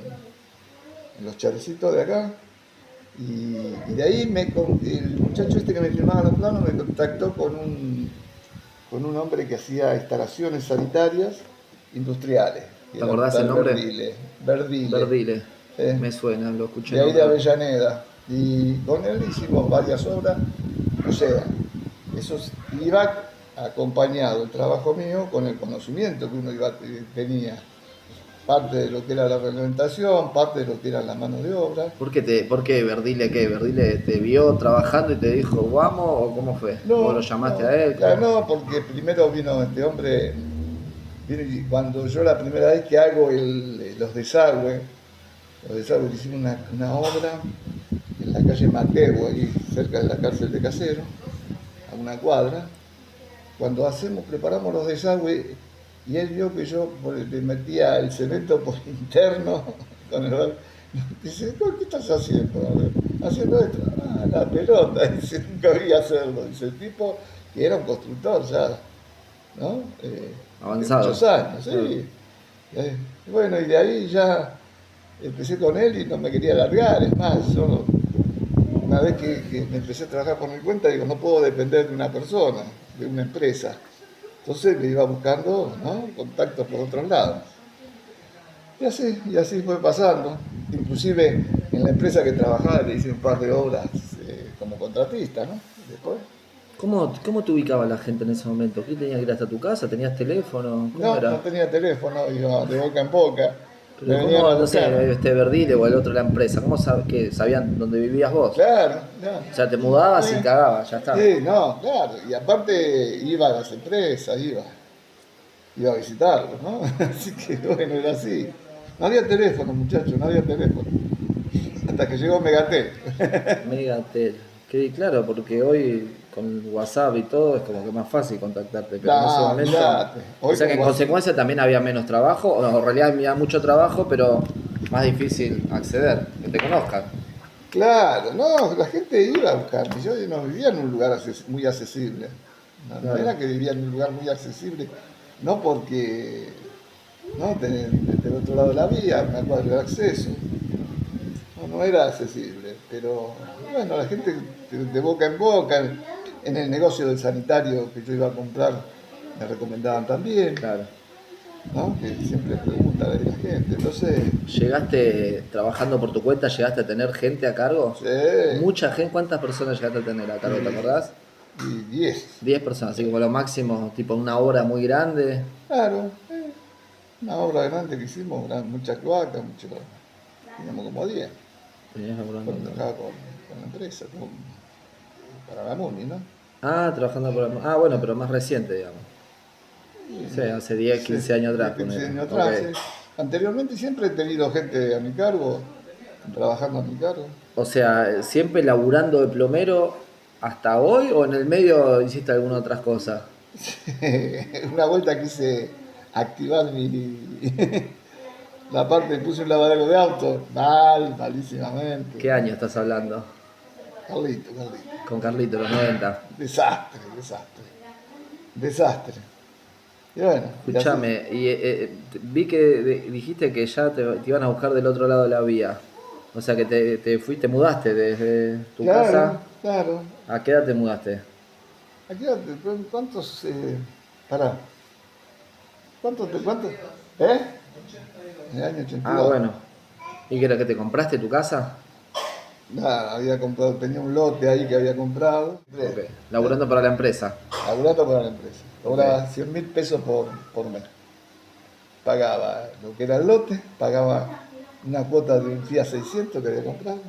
los charecitos de acá. Y de ahí el muchacho este que me firmaba los planos me contactó con un hombre que hacía instalaciones sanitarias industriales. ¿Te acordás el nombre? Verdile. Verdile. Eh, Me suena, lo escuché de ahí de nombrar. Avellaneda. Y con él hicimos varias obras. O sea, eso iba acompañado el trabajo mío con el conocimiento que uno tenía. Parte de lo que era la reglamentación, parte de lo que era la mano de obra. ¿Por qué Verdile qué? ¿Verdile te vio trabajando y te dijo vamos o cómo fue? ¿Vos lo llamaste no, a él? ya no, porque primero vino este hombre, cuando yo la primera vez que hago los desagües le hicimos una obra en la calle Mateo, ahí cerca de la cárcel de Casero, a una cuadra. Cuando preparamos los desagües, y él vio que yo le metía el cemento por interno, con el dice, ¿qué estás haciendo? Haciendo esto, la pelota, dice, nunca vi hacerlo. Dice, el tipo que era un constructor ya, ¿no? Avanzado. De muchos años, sí. Bueno, y de ahí ya empecé con él y no me quería largar. Es más, yo una vez que me empecé a trabajar por mi cuenta, digo, no puedo depender de una persona, de una empresa. Entonces me iba buscando, ¿no?, contactos por otros lados. Y así fue pasando. Inclusive en la empresa que trabajaba le hice un par de obras como contratista, ¿no? Después. ¿Cómo te ubicaba la gente en ese momento? ¿Qué tenías que ir hasta tu casa? ¿Tenías teléfono? ¿Cómo No, era? no tenía teléfono, iba de boca en boca. Pero Me venían ¿cómo, a no sé, buscar. Verdile o el otro la empresa? ¿Cómo que sabían dónde vivías vos? Claro, no. O sea, te mudabas y cagabas, ya está. Sí, no, claro. Y aparte iba a las empresas, iba a visitarlos, ¿no? Así que bueno, era así. No había teléfono, muchachos, no había teléfono. Hasta que llegó Megatel. Megatel. Que claro, porque hoy con WhatsApp y todo es como que más fácil contactarte, pero en ese momento. Mirate. O sea que en consecuencia también había menos trabajo, o en realidad había mucho trabajo, pero más difícil acceder, que te conozcan. Claro, no, la gente iba a buscarme. Yo no vivía en un lugar muy accesible. No, Claro. no era que vivía en un lugar muy accesible, no porque no del otro lado de la vía, una cuadra de acceso. No era accesible, pero bueno, la gente de boca en boca, en el negocio del sanitario que yo iba a comprar, me recomendaban también, Claro. ¿no? Que siempre pregunta de la gente. Entonces, ¿Llegaste trabajando por tu cuenta, llegaste a tener gente a cargo? sí, Mucha gente, ¿cuántas personas llegaste a tener a cargo, te acordás? y 10. 10 personas, así como lo máximo, tipo una obra muy grande. Claro, una obra grande que hicimos, muchas cloacas, teníamos como 10. Tenías laburando. Cuando trabajaba con la empresa, para la MUNI, ¿no? Ah, trabajando por... Ah, bueno, pero más reciente, digamos. Sí, hace 10, 15 años atrás. 15 ponele. años atrás, Ok. sí. Anteriormente siempre he tenido gente a mi cargo, trabajando a mi cargo. O sea, ¿siempre laburando de plomero hasta hoy o en el medio hiciste alguna otras cosas? Una vuelta quise activar la parte, puse un lavadero de auto, malísimamente. ¿Qué año estás hablando? Carlito. Con Carlito, los 90. Desastre. Y bueno, Escúchame, y vi que dijiste que ya te iban a buscar del otro lado de la vía. O sea que te fuiste, mudaste desde tu casa. Claro. ¿A qué edad te mudaste? Aquí, ¿cuántos? Pará. ¿Cuántos? ¿Eh? En el año 82. Ah, bueno. ¿Y qué era que te compraste tu casa? Nada, había comprado, tenía un lote ahí que había comprado. Ok. Laburando para la empresa. Laburando para la empresa. Cobraba 100.000 pesos por mes. Pagaba lo que era el lote, pagaba una cuota de un Fiat 600 que había comprado.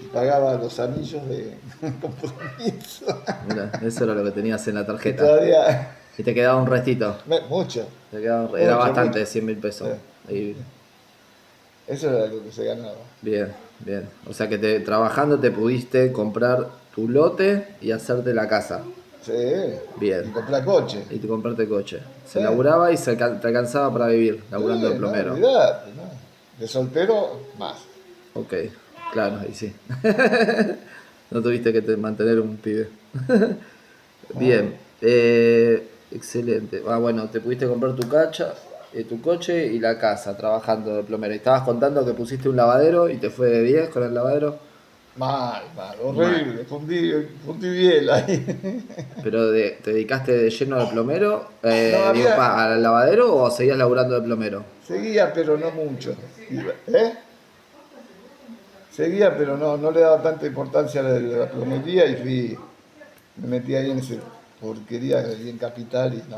Y pagaba los anillos de compromiso. Mira, eso era lo que tenías en la Y tarjeta. todavía, Y te quedaba un restito. mucho. Era bastante, mucho. 100.000 pesos. Y Eso era lo que se ganaba. bien. O sea que trabajando te pudiste comprar tu lote y hacerte la casa. Sí. Bien. Y compré coche. Y te compraste coche. Se Sí. laburaba y te alcanzaba para vivir, laburando de plomero. No, olvidate, ¿no? De soltero, más. Ok, claro, ahí sí. No tuviste que mantener un pibe. Bien, excelente. Ah, bueno, te pudiste comprar tu tu coche y la casa trabajando de plomero. Y estabas contando que pusiste un lavadero y te fue de 10 con el lavadero. Mal, horrible, fundí biela ahí. ¿Pero te dedicaste de lleno de plomero? No, ¿Al lavadero o seguías laburando de plomero? seguía, pero no mucho. ¿Eh? Seguía, pero no le daba tanta importancia a la plomería y me metí ahí en ese porquería ahí en Capital y no,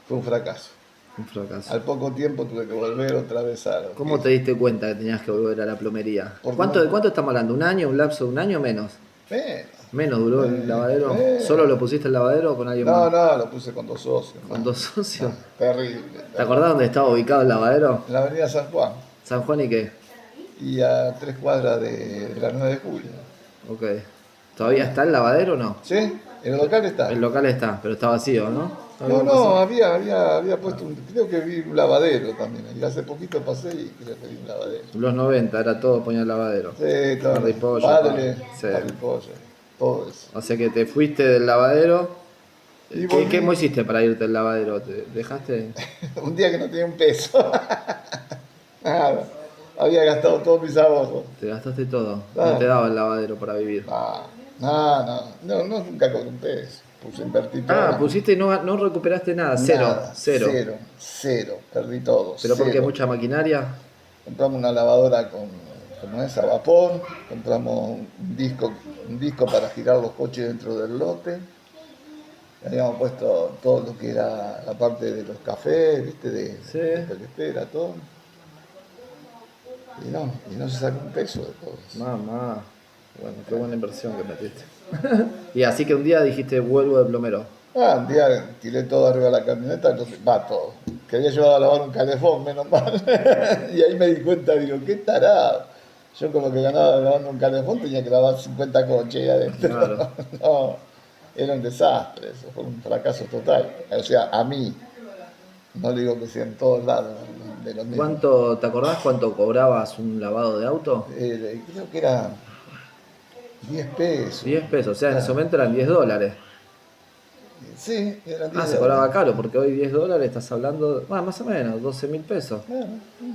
fue un fracaso. Un fracaso. Al poco tiempo tuve que volver otra vez a lo ¿Cómo que- te diste cuenta que tenías que volver a la plomería? Porque ¿De no- cuánto estamos hablando? ¿Un año? ¿Un lapso de un año o menos? Menos. ¿Menos duró el lavadero? menos. ¿Solo lo pusiste el lavadero o con alguien No, más? no, lo puse con 2 socios. ¿Con 2 socios? Terrible. ¿Te acordás dónde estaba ubicado el lavadero? En la avenida San Juan ¿San Juan y qué? y a 3 cuadras de la 9 de julio. Ok. ¿Todavía está el lavadero o no? ¿Sí? En el local está. El local está, pero está vacío, ¿no? No, había puesto creo que vi un lavadero también. Y hace poquito pasé y creo que vi un lavadero. Los 90 era todo poner lavadero. Sí, todo. Parripollo, Padre, sí. parripollo, todo eso. O sea que te fuiste del lavadero. Y ¿Qué, volví. qué hiciste para irte del lavadero? ¿Te dejaste? Un día que no tenía un peso. Nada. Había gastado todos mis ahorros. Te gastaste todo. Ah. No te daba el lavadero para vivir. No, nunca con un peso. Puse invertí todo. Ah, pusiste y no recuperaste nada. Cero. Nada, Cero. cero, perdí todo. ¿Pero porque cero. mucha maquinaria? Compramos una lavadora como esa, a vapor, compramos un disco para girar los coches dentro del lote. Habíamos puesto todo lo que era la parte de los cafés, ¿viste? Sí. De espera, todo. Y no se sacó un peso de todo eso. Mamá. Bueno, qué buena inversión que metiste. Y así que un día dijiste, vuelvo de plomero. Un día tiré todo arriba de la camioneta, entonces va todo. Que había llevado a lavar un calefón, menos mal. Y ahí me di cuenta, digo, qué tarado. Yo con lo que ganaba lavando un calefón tenía que lavar 50 coches ahí adentro. Claro. No, era un desastre, eso fue un fracaso total. O sea, a mí, no digo que sea en todos lados de los mismos. ¿Te acordás cuánto cobrabas un lavado de auto? Creo que era 10 pesos. 10 pesos, o sea, en ese momento eran $10. Sí, eran 10 Se cobraba caro, porque hoy $10 estás hablando, más o menos, 12.000 pesos. Claro.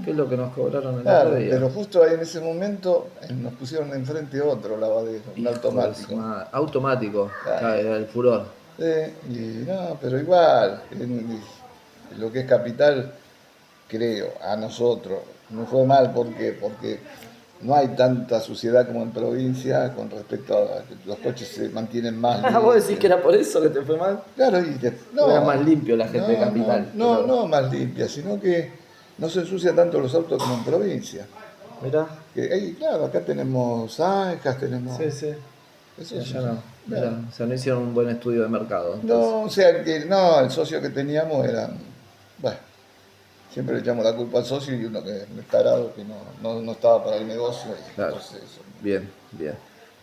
¿Qué es lo que nos cobraron el Claro, otro día? pero justo ahí en ese momento nos pusieron enfrente otro lavadero, un Hijo de automático. su madre. Automático, Claro. era el furor. Y no, pero igual, en lo que es capital, creo, a nosotros, no fue mal, ¿por qué? Porque no hay tanta suciedad como en provincia con respecto a que los coches se mantienen más Ah, vos decís limpios. que era por eso que te fue mal. Claro, Era más limpio la gente de capital. No más limpia, sino que no se ensucia tanto los autos como en provincia. Mirá. Claro, acá tenemos zanjas, tenemos... Sí, sí. Eso Ya sí. no. Mirá, Claro. o sea, no hicieron un buen estudio de mercado. entonces. No, o sea, el socio que teníamos era, bueno, siempre le echamos la culpa al socio y uno que es tarado, que no estaba para el negocio. Y Claro. entonces eso. Bien, bien.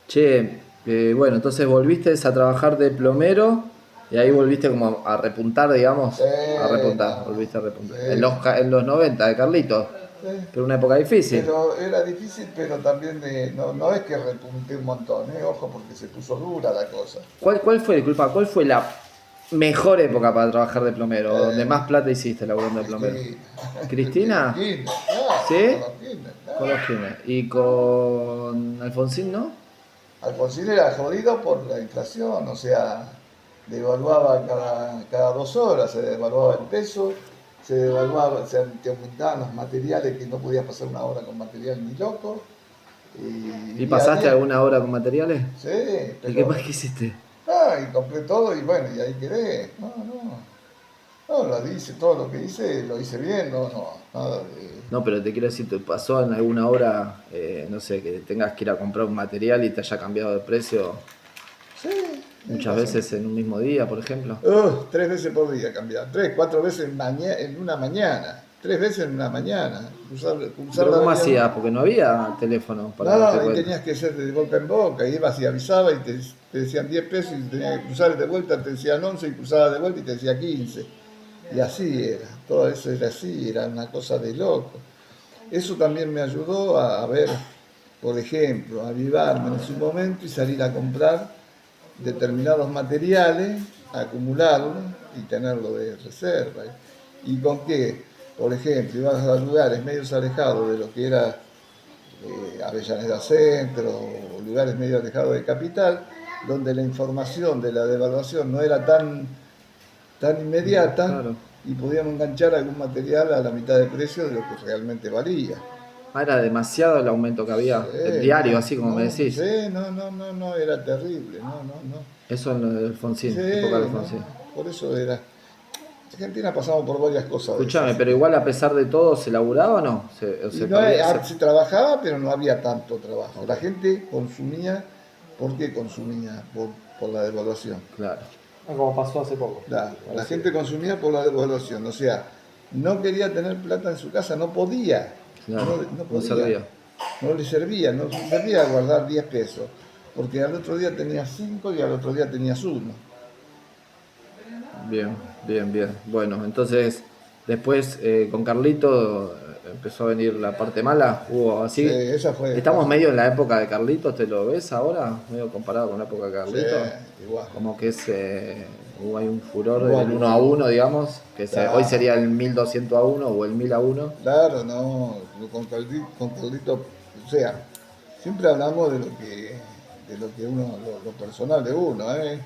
Che, bueno, entonces volviste a trabajar de plomero y ahí volviste como a repuntar, digamos. Sí, A repuntar, no, volviste a repuntar. sí. En los 90 de Carlitos, Sí. pero una época difícil. Pero era difícil, pero también no es que repunté un montón, ojo, porque se puso dura la cosa. ¿Cuál fue la mejor época para trabajar de plomero? ¿Donde más plata hiciste laburando de plomero? ¿Cristina? Kirchner, claro, ¿Sí? con los Kirchner, claro. Con los Jiménez. ¿Y con Alfonsín, no? Alfonsín era jodido por la inflación, o sea, devaluaba cada 2 horas, se devaluaba el peso, se devaluaba, te aumentaban los materiales que no podías pasar una hora con material ni loco. ¿Y pasaste alguna hora con materiales? Sí, ¿Y qué más que hiciste? Y compré todo y bueno, y ahí quedé. No, todo lo que hice, lo hice bien, nada de... No, pero te quiero decir, ¿te pasó en alguna hora, no sé, que tengas que ir a comprar un material y te haya cambiado de precio Sí. muchas veces en un mismo día, por ejemplo? 3 veces por día cambiar, 3, 4 veces en una mañana, 3 veces en una mañana. ¿Pero cómo hacías? Porque no había teléfono para darte No, y cuenta. tenías que ser de boca en boca, y ibas y avisaba y te decían 10 pesos y tenías que cruzar de vuelta, te decían 11 y cruzabas de vuelta y te decía 15. Y así era, todo eso era así, era una cosa de loco. Eso también me ayudó a ver, por ejemplo, a avivarme en su momento y salir a comprar determinados materiales, acumularlos y tenerlo de reserva. ¿Y con qué? por ejemplo, ibas a lugares medios alejados de lo que era Avellaneda Centro, o lugares medio alejados de capital, donde la información de la devaluación no era tan inmediata, Claro. y podíamos enganchar algún material a la mitad de precio de lo que realmente valía. Ah, era demasiado el aumento que había, el diario, No, así como no, me decís. sí, no, era terrible, no. Eso en lo de Alfonsín, Sí, época de no, Alfonsín. por eso era. Argentina pasamos por varias cosas de Escuchame, esas. pero igual a pesar de todo, ¿se laburaba o no? ¿O Y se no, perdía? se trabajaba, pero no había tanto trabajo. Ok. La gente consumía, ¿por qué consumía? Por la devaluación. Claro. Como pasó hace poco. La gente consumía por la devaluación, o sea, no quería tener plata en su casa, no podía. Claro, No no podía. servía. No le servía guardar 10 pesos, porque al otro día tenías 5 y al otro día tenías 1. Bien. Bueno, entonces después con Carlito empezó a venir la parte mala, hubo así. Esa fue. Estamos medio en la época de Carlitos, ¿te lo ves ahora? Medio comparado con la época de Sí, Carlitos. igual. Como que es, hubo hay un furor Igual, del 1 a 1, digamos, que Claro. hoy sería el 1200 a 1 o el 1000 a 1. Claro, no, con Carlito, o sea, siempre hablamos de lo que uno, lo personal de uno, ¿eh?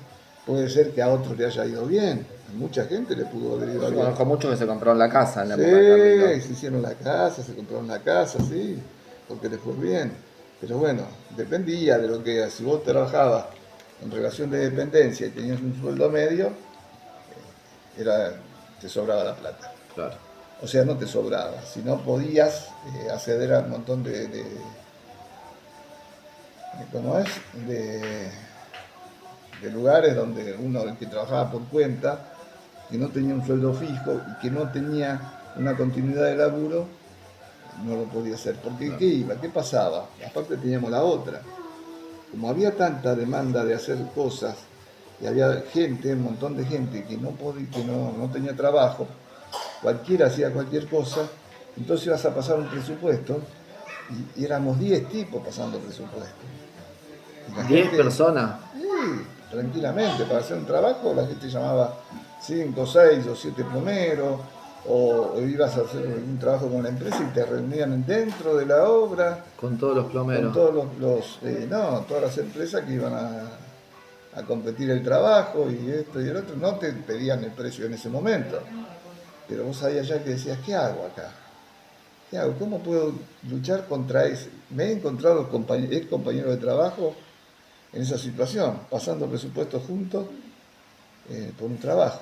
Puede ser que a otros le haya ido bien, a mucha gente le pudo haber ido Yo bien. conozco muchos que se compraron la casa en la época de Carlitos. Sí, se hicieron la casa, se compraron la casa, sí, porque les fue bien. Pero bueno, dependía de lo que, si vos trabajabas en relación de dependencia y tenías un sueldo medio, te sobraba la plata. Claro. O sea, no te sobraba, si no podías acceder a un montón ¿cómo es? De lugares donde uno que trabajaba por cuenta, que no tenía un sueldo fijo y que no tenía una continuidad de laburo, no lo podía hacer. Porque Claro. ¿qué iba? ¿Qué pasaba? Aparte teníamos la otra. Como había tanta demanda de hacer cosas y había gente, un montón de gente que no tenía trabajo, cualquiera hacía cualquier cosa, entonces ibas a pasar un presupuesto y éramos 10 tipos pasando presupuesto. Y la 10 gente- personas. Sí, tranquilamente, para hacer un trabajo la gente llamaba 5, 6 o 7 plomeros, o ibas a hacer un trabajo con la empresa y te reunían dentro de la obra, Con todos los con plomeros. todos todas las empresas que iban a competir el trabajo y esto y el otro, no te pedían el precio en ese momento, pero vos sabías ya que decías, ¿qué hago acá? ¿Qué hago? ¿Cómo puedo luchar contra ese? Me he encontrado ex compañeros de trabajo en esa situación, pasando presupuestos juntos por un trabajo.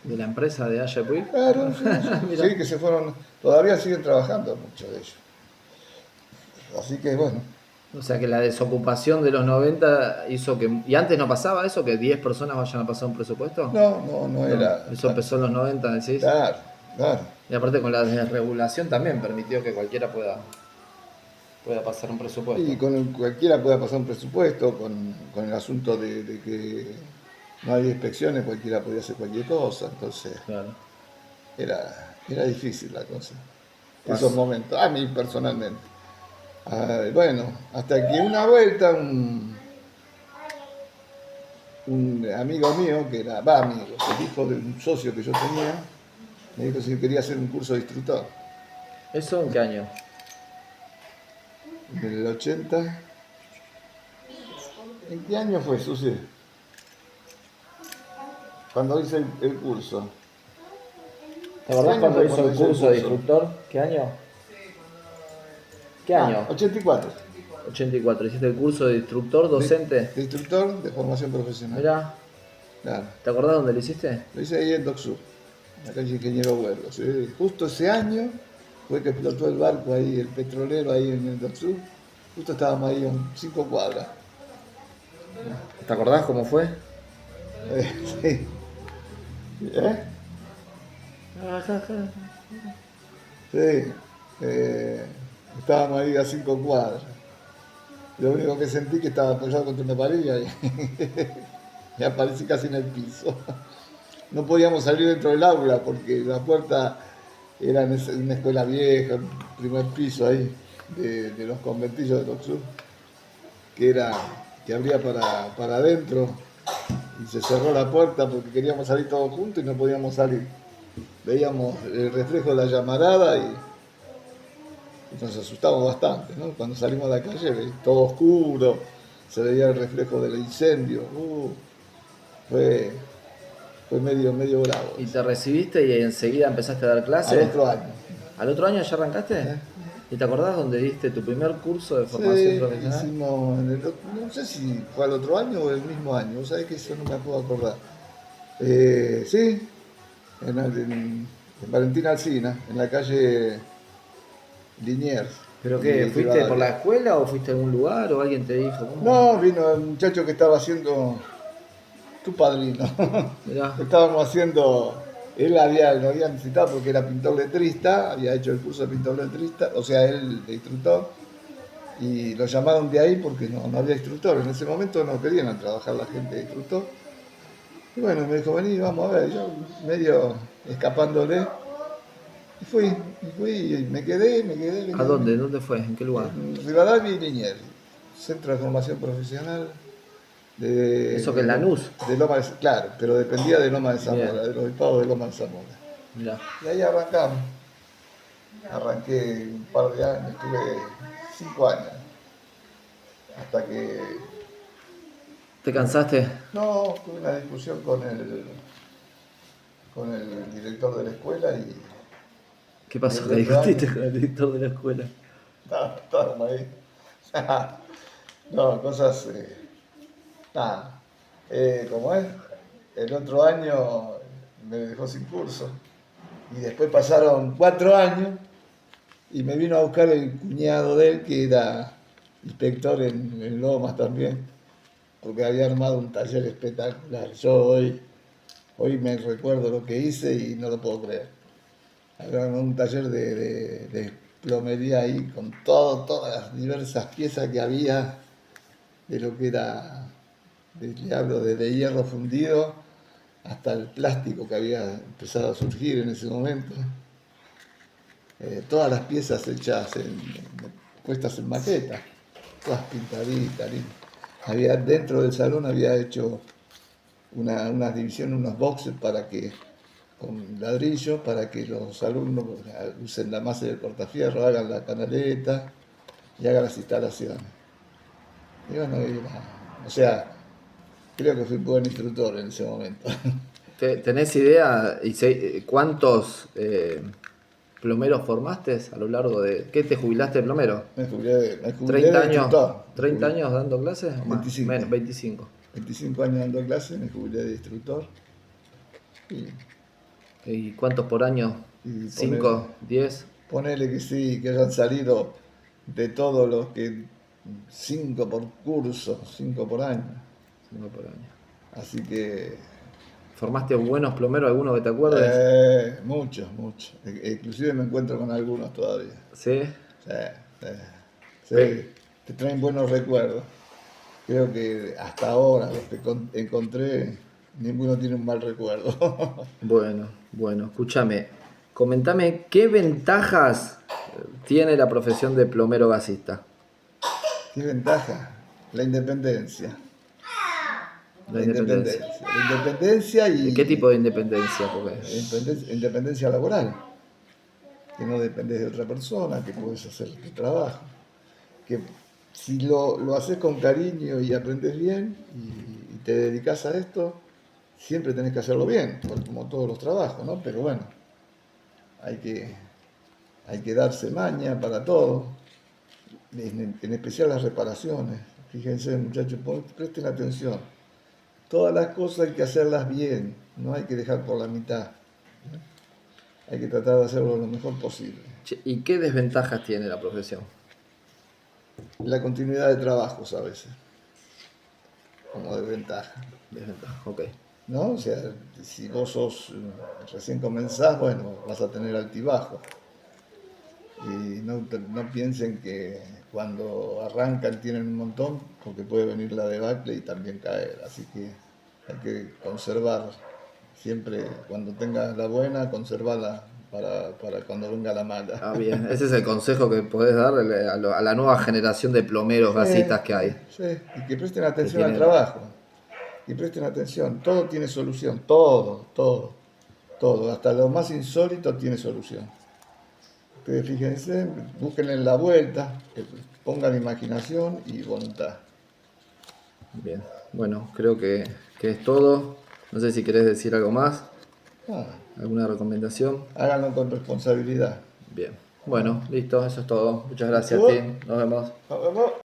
De la empresa de Haya Puig. Claro, sí, Mirá. sí, que se fueron, todavía siguen trabajando muchos de ellos. Así que bueno, O sea que la desocupación de los 90 hizo que... ¿Y antes no pasaba eso? ¿Que 10 personas vayan a pasar un presupuesto? no era. Eso empezó en los 90, decís. Claro, claro. Y aparte con la desregulación también permitió que cualquiera pueda pasar un presupuesto. Y cualquiera pueda pasar un presupuesto, con el asunto de que no había inspecciones, cualquiera podía hacer cualquier cosa, entonces Claro. era difícil la cosa. Pas- Esos momentos, a mí personalmente. Bueno, hasta que una vuelta un amigo mío, que era, amigo, el hijo de un socio que yo tenía, me dijo si quería hacer un curso de instructor. ¿Eso en qué año? En el 80. ¿En qué año fue, Susi? Cuando hice el curso. ¿Te acordás ¿Qué año cuando fue hizo cuando el hizo el curso de curso? instructor? ¿Qué año? ¿Qué año? 84. 84. ¿Hiciste el curso de instructor docente? De instructor de formación profesional. Mirá, Claro. ¿te acordás dónde lo hiciste? Lo hice ahí en Docsur, en la calle Ingeniero Huergo. ¿Sí? Justo ese año fue que explotó el barco ahí, el petrolero ahí en el Docsur. Justo estábamos ahí en 5 cuadras. ¿Te acordás cómo fue? Sí. ¿Eh? Sí. Estábamos ahí a 5 cuadras. Lo único que sentí que estaba apoyado contra una pared y aparecí casi en el piso. No podíamos salir dentro del aula porque la puerta era en una escuela vieja, primer piso ahí, de los conventillos de Docsur, que abría para adentro y se cerró la puerta porque queríamos salir todos juntos y no podíamos salir. veíamos el reflejo de la llamarada y nos asustamos bastante, ¿no? Cuando salimos a la calle, todo oscuro, se veía el reflejo del incendio. Fue, fue medio bravo. ¿Y te recibiste y enseguida empezaste a dar Al clases? otro año. ¿Al otro año ya arrancaste? ¿Eh? ¿Y te acordás dónde diste tu primer curso de formación Sí, profesional? hicimos no sé si fue al otro año o el mismo año, vos sabés que eso no me puedo acordar. Sí, en Valentín Alsina, en la calle Liniers. ¿Pero y qué? ¿Fuiste Rivadavia. por la escuela o fuiste a algún lugar o alguien te dijo? ¿Cómo? No, vino el muchacho que estaba haciendo tu padrino. Mirá, Estábamos haciendo, lo había necesitado porque era pintor letrista, había hecho el curso de pintor letrista, o sea, él de instructor, y lo llamaron de ahí porque no había instructor. En ese momento no querían trabajar la gente de instructor. Y bueno, me dijo, vení, vamos a ver, yo medio escapándole, y fui, y me quedé. ¿a dónde? ¿Dónde fue? ¿En qué lugar? En Rivadavia y Liniers, Centro de Formación Profesional. Eso que es Lanús. De Loma de, claro, pero dependía de Loma de Zamora, Bien. del obispado de Loma de Zamora. Mirá. Y ahí arrancamos. Arranqué un par de años, estuve 5 años. Hasta que, ¿Te cansaste? no, tuve una discusión con el director de la escuela y ¿Qué pasó? Y el ¿Que otro discutiste año- con el director de la escuela? estábamos ahí. No, cosas, nada. Como es, el otro año me dejó sin curso. Y después pasaron 4 años y me vino a buscar el cuñado de él, que era inspector en Lomas también, porque había armado un taller espectacular. Yo hoy me recuerdo lo que hice y no lo puedo creer. Había armado un taller de plomería ahí con todas las diversas piezas que había de lo que era, le hablo de hierro fundido hasta el plástico que había empezado a surgir en ese momento. Todas las piezas hechas, puestas en maqueta, todas pintaditas. Dentro del salón había hecho una división, unos boxes con ladrillo, para que los alumnos usen la masa del cortafierro, hagan la canaleta y hagan las instalaciones. Y bueno, o sea, creo que fui un buen instructor en ese momento. ¿Tenés idea cuántos plomeros formaste a lo largo de... ¿Qué te jubilaste de plomero? Me jubilé ¿30 de años? instructor. ¿30 años dando clases? ¿O más? 25. Menos, 25. 25 años dando clases, me jubilé de instructor. Y, ¿Y cuántos por año? y ¿5? ¿10? ponele que sí, que hayan salido de todos los que 5 por curso, 5 por año. 5 por año. Así que ¿Formaste buenos plomeros, alguno que te acuerdes? muchos. Inclusive me encuentro con algunos todavía. ¿Sí? Sí, sí, sí, Ve- te traen buenos recuerdos. Creo que hasta ahora los que encontré, ninguno tiene un mal recuerdo. Bueno, escúchame. Comentame, ¿qué ventajas tiene la profesión de plomero gasista? ¿Qué ventaja? La independencia. La independencia. La independencia y ¿Qué tipo de independencia? Porque independencia laboral. Que no dependes de otra persona, que puedes hacer tu trabajo. Que si lo haces con cariño y aprendes bien y te dedicas a esto, siempre tenés que hacerlo bien, como todos los trabajos, ¿no? Pero bueno, hay que darse maña para todo, en especial las reparaciones. Fíjense, muchachos, presten atención. Todas las cosas hay que hacerlas bien, no hay que dejar por la mitad. Hay que tratar de hacerlo lo mejor posible. ¿Y qué desventajas tiene la profesión? La continuidad de trabajos a veces, como desventaja. Desventajas, ok. ¿No? O sea, si vos recién comenzás, bueno, vas a tener altibajos. Y no piensen que cuando arrancan tienen un montón, porque puede venir la debacle y también caer. Así que hay que conservar siempre, cuando tengas la buena, conservarla para cuando venga la mala. Ah, bien. Ese es el consejo que podés darle a la nueva generación de plomeros gasistas que hay. Sí, y que presten atención Que al tienen- trabajo. Y presten atención, todo tiene solución, todo. Todo, hasta lo más insólito tiene solución. Ustedes fíjense, busquen en la vuelta, pongan imaginación y voluntad. Bien, bueno, creo que es todo. No sé si querés decir algo más, Ah, alguna recomendación. háganlo con responsabilidad. Bien, bueno, listo, eso es todo. Muchas gracias, ¿Listo? Tim. Nos vemos. Nos vemos.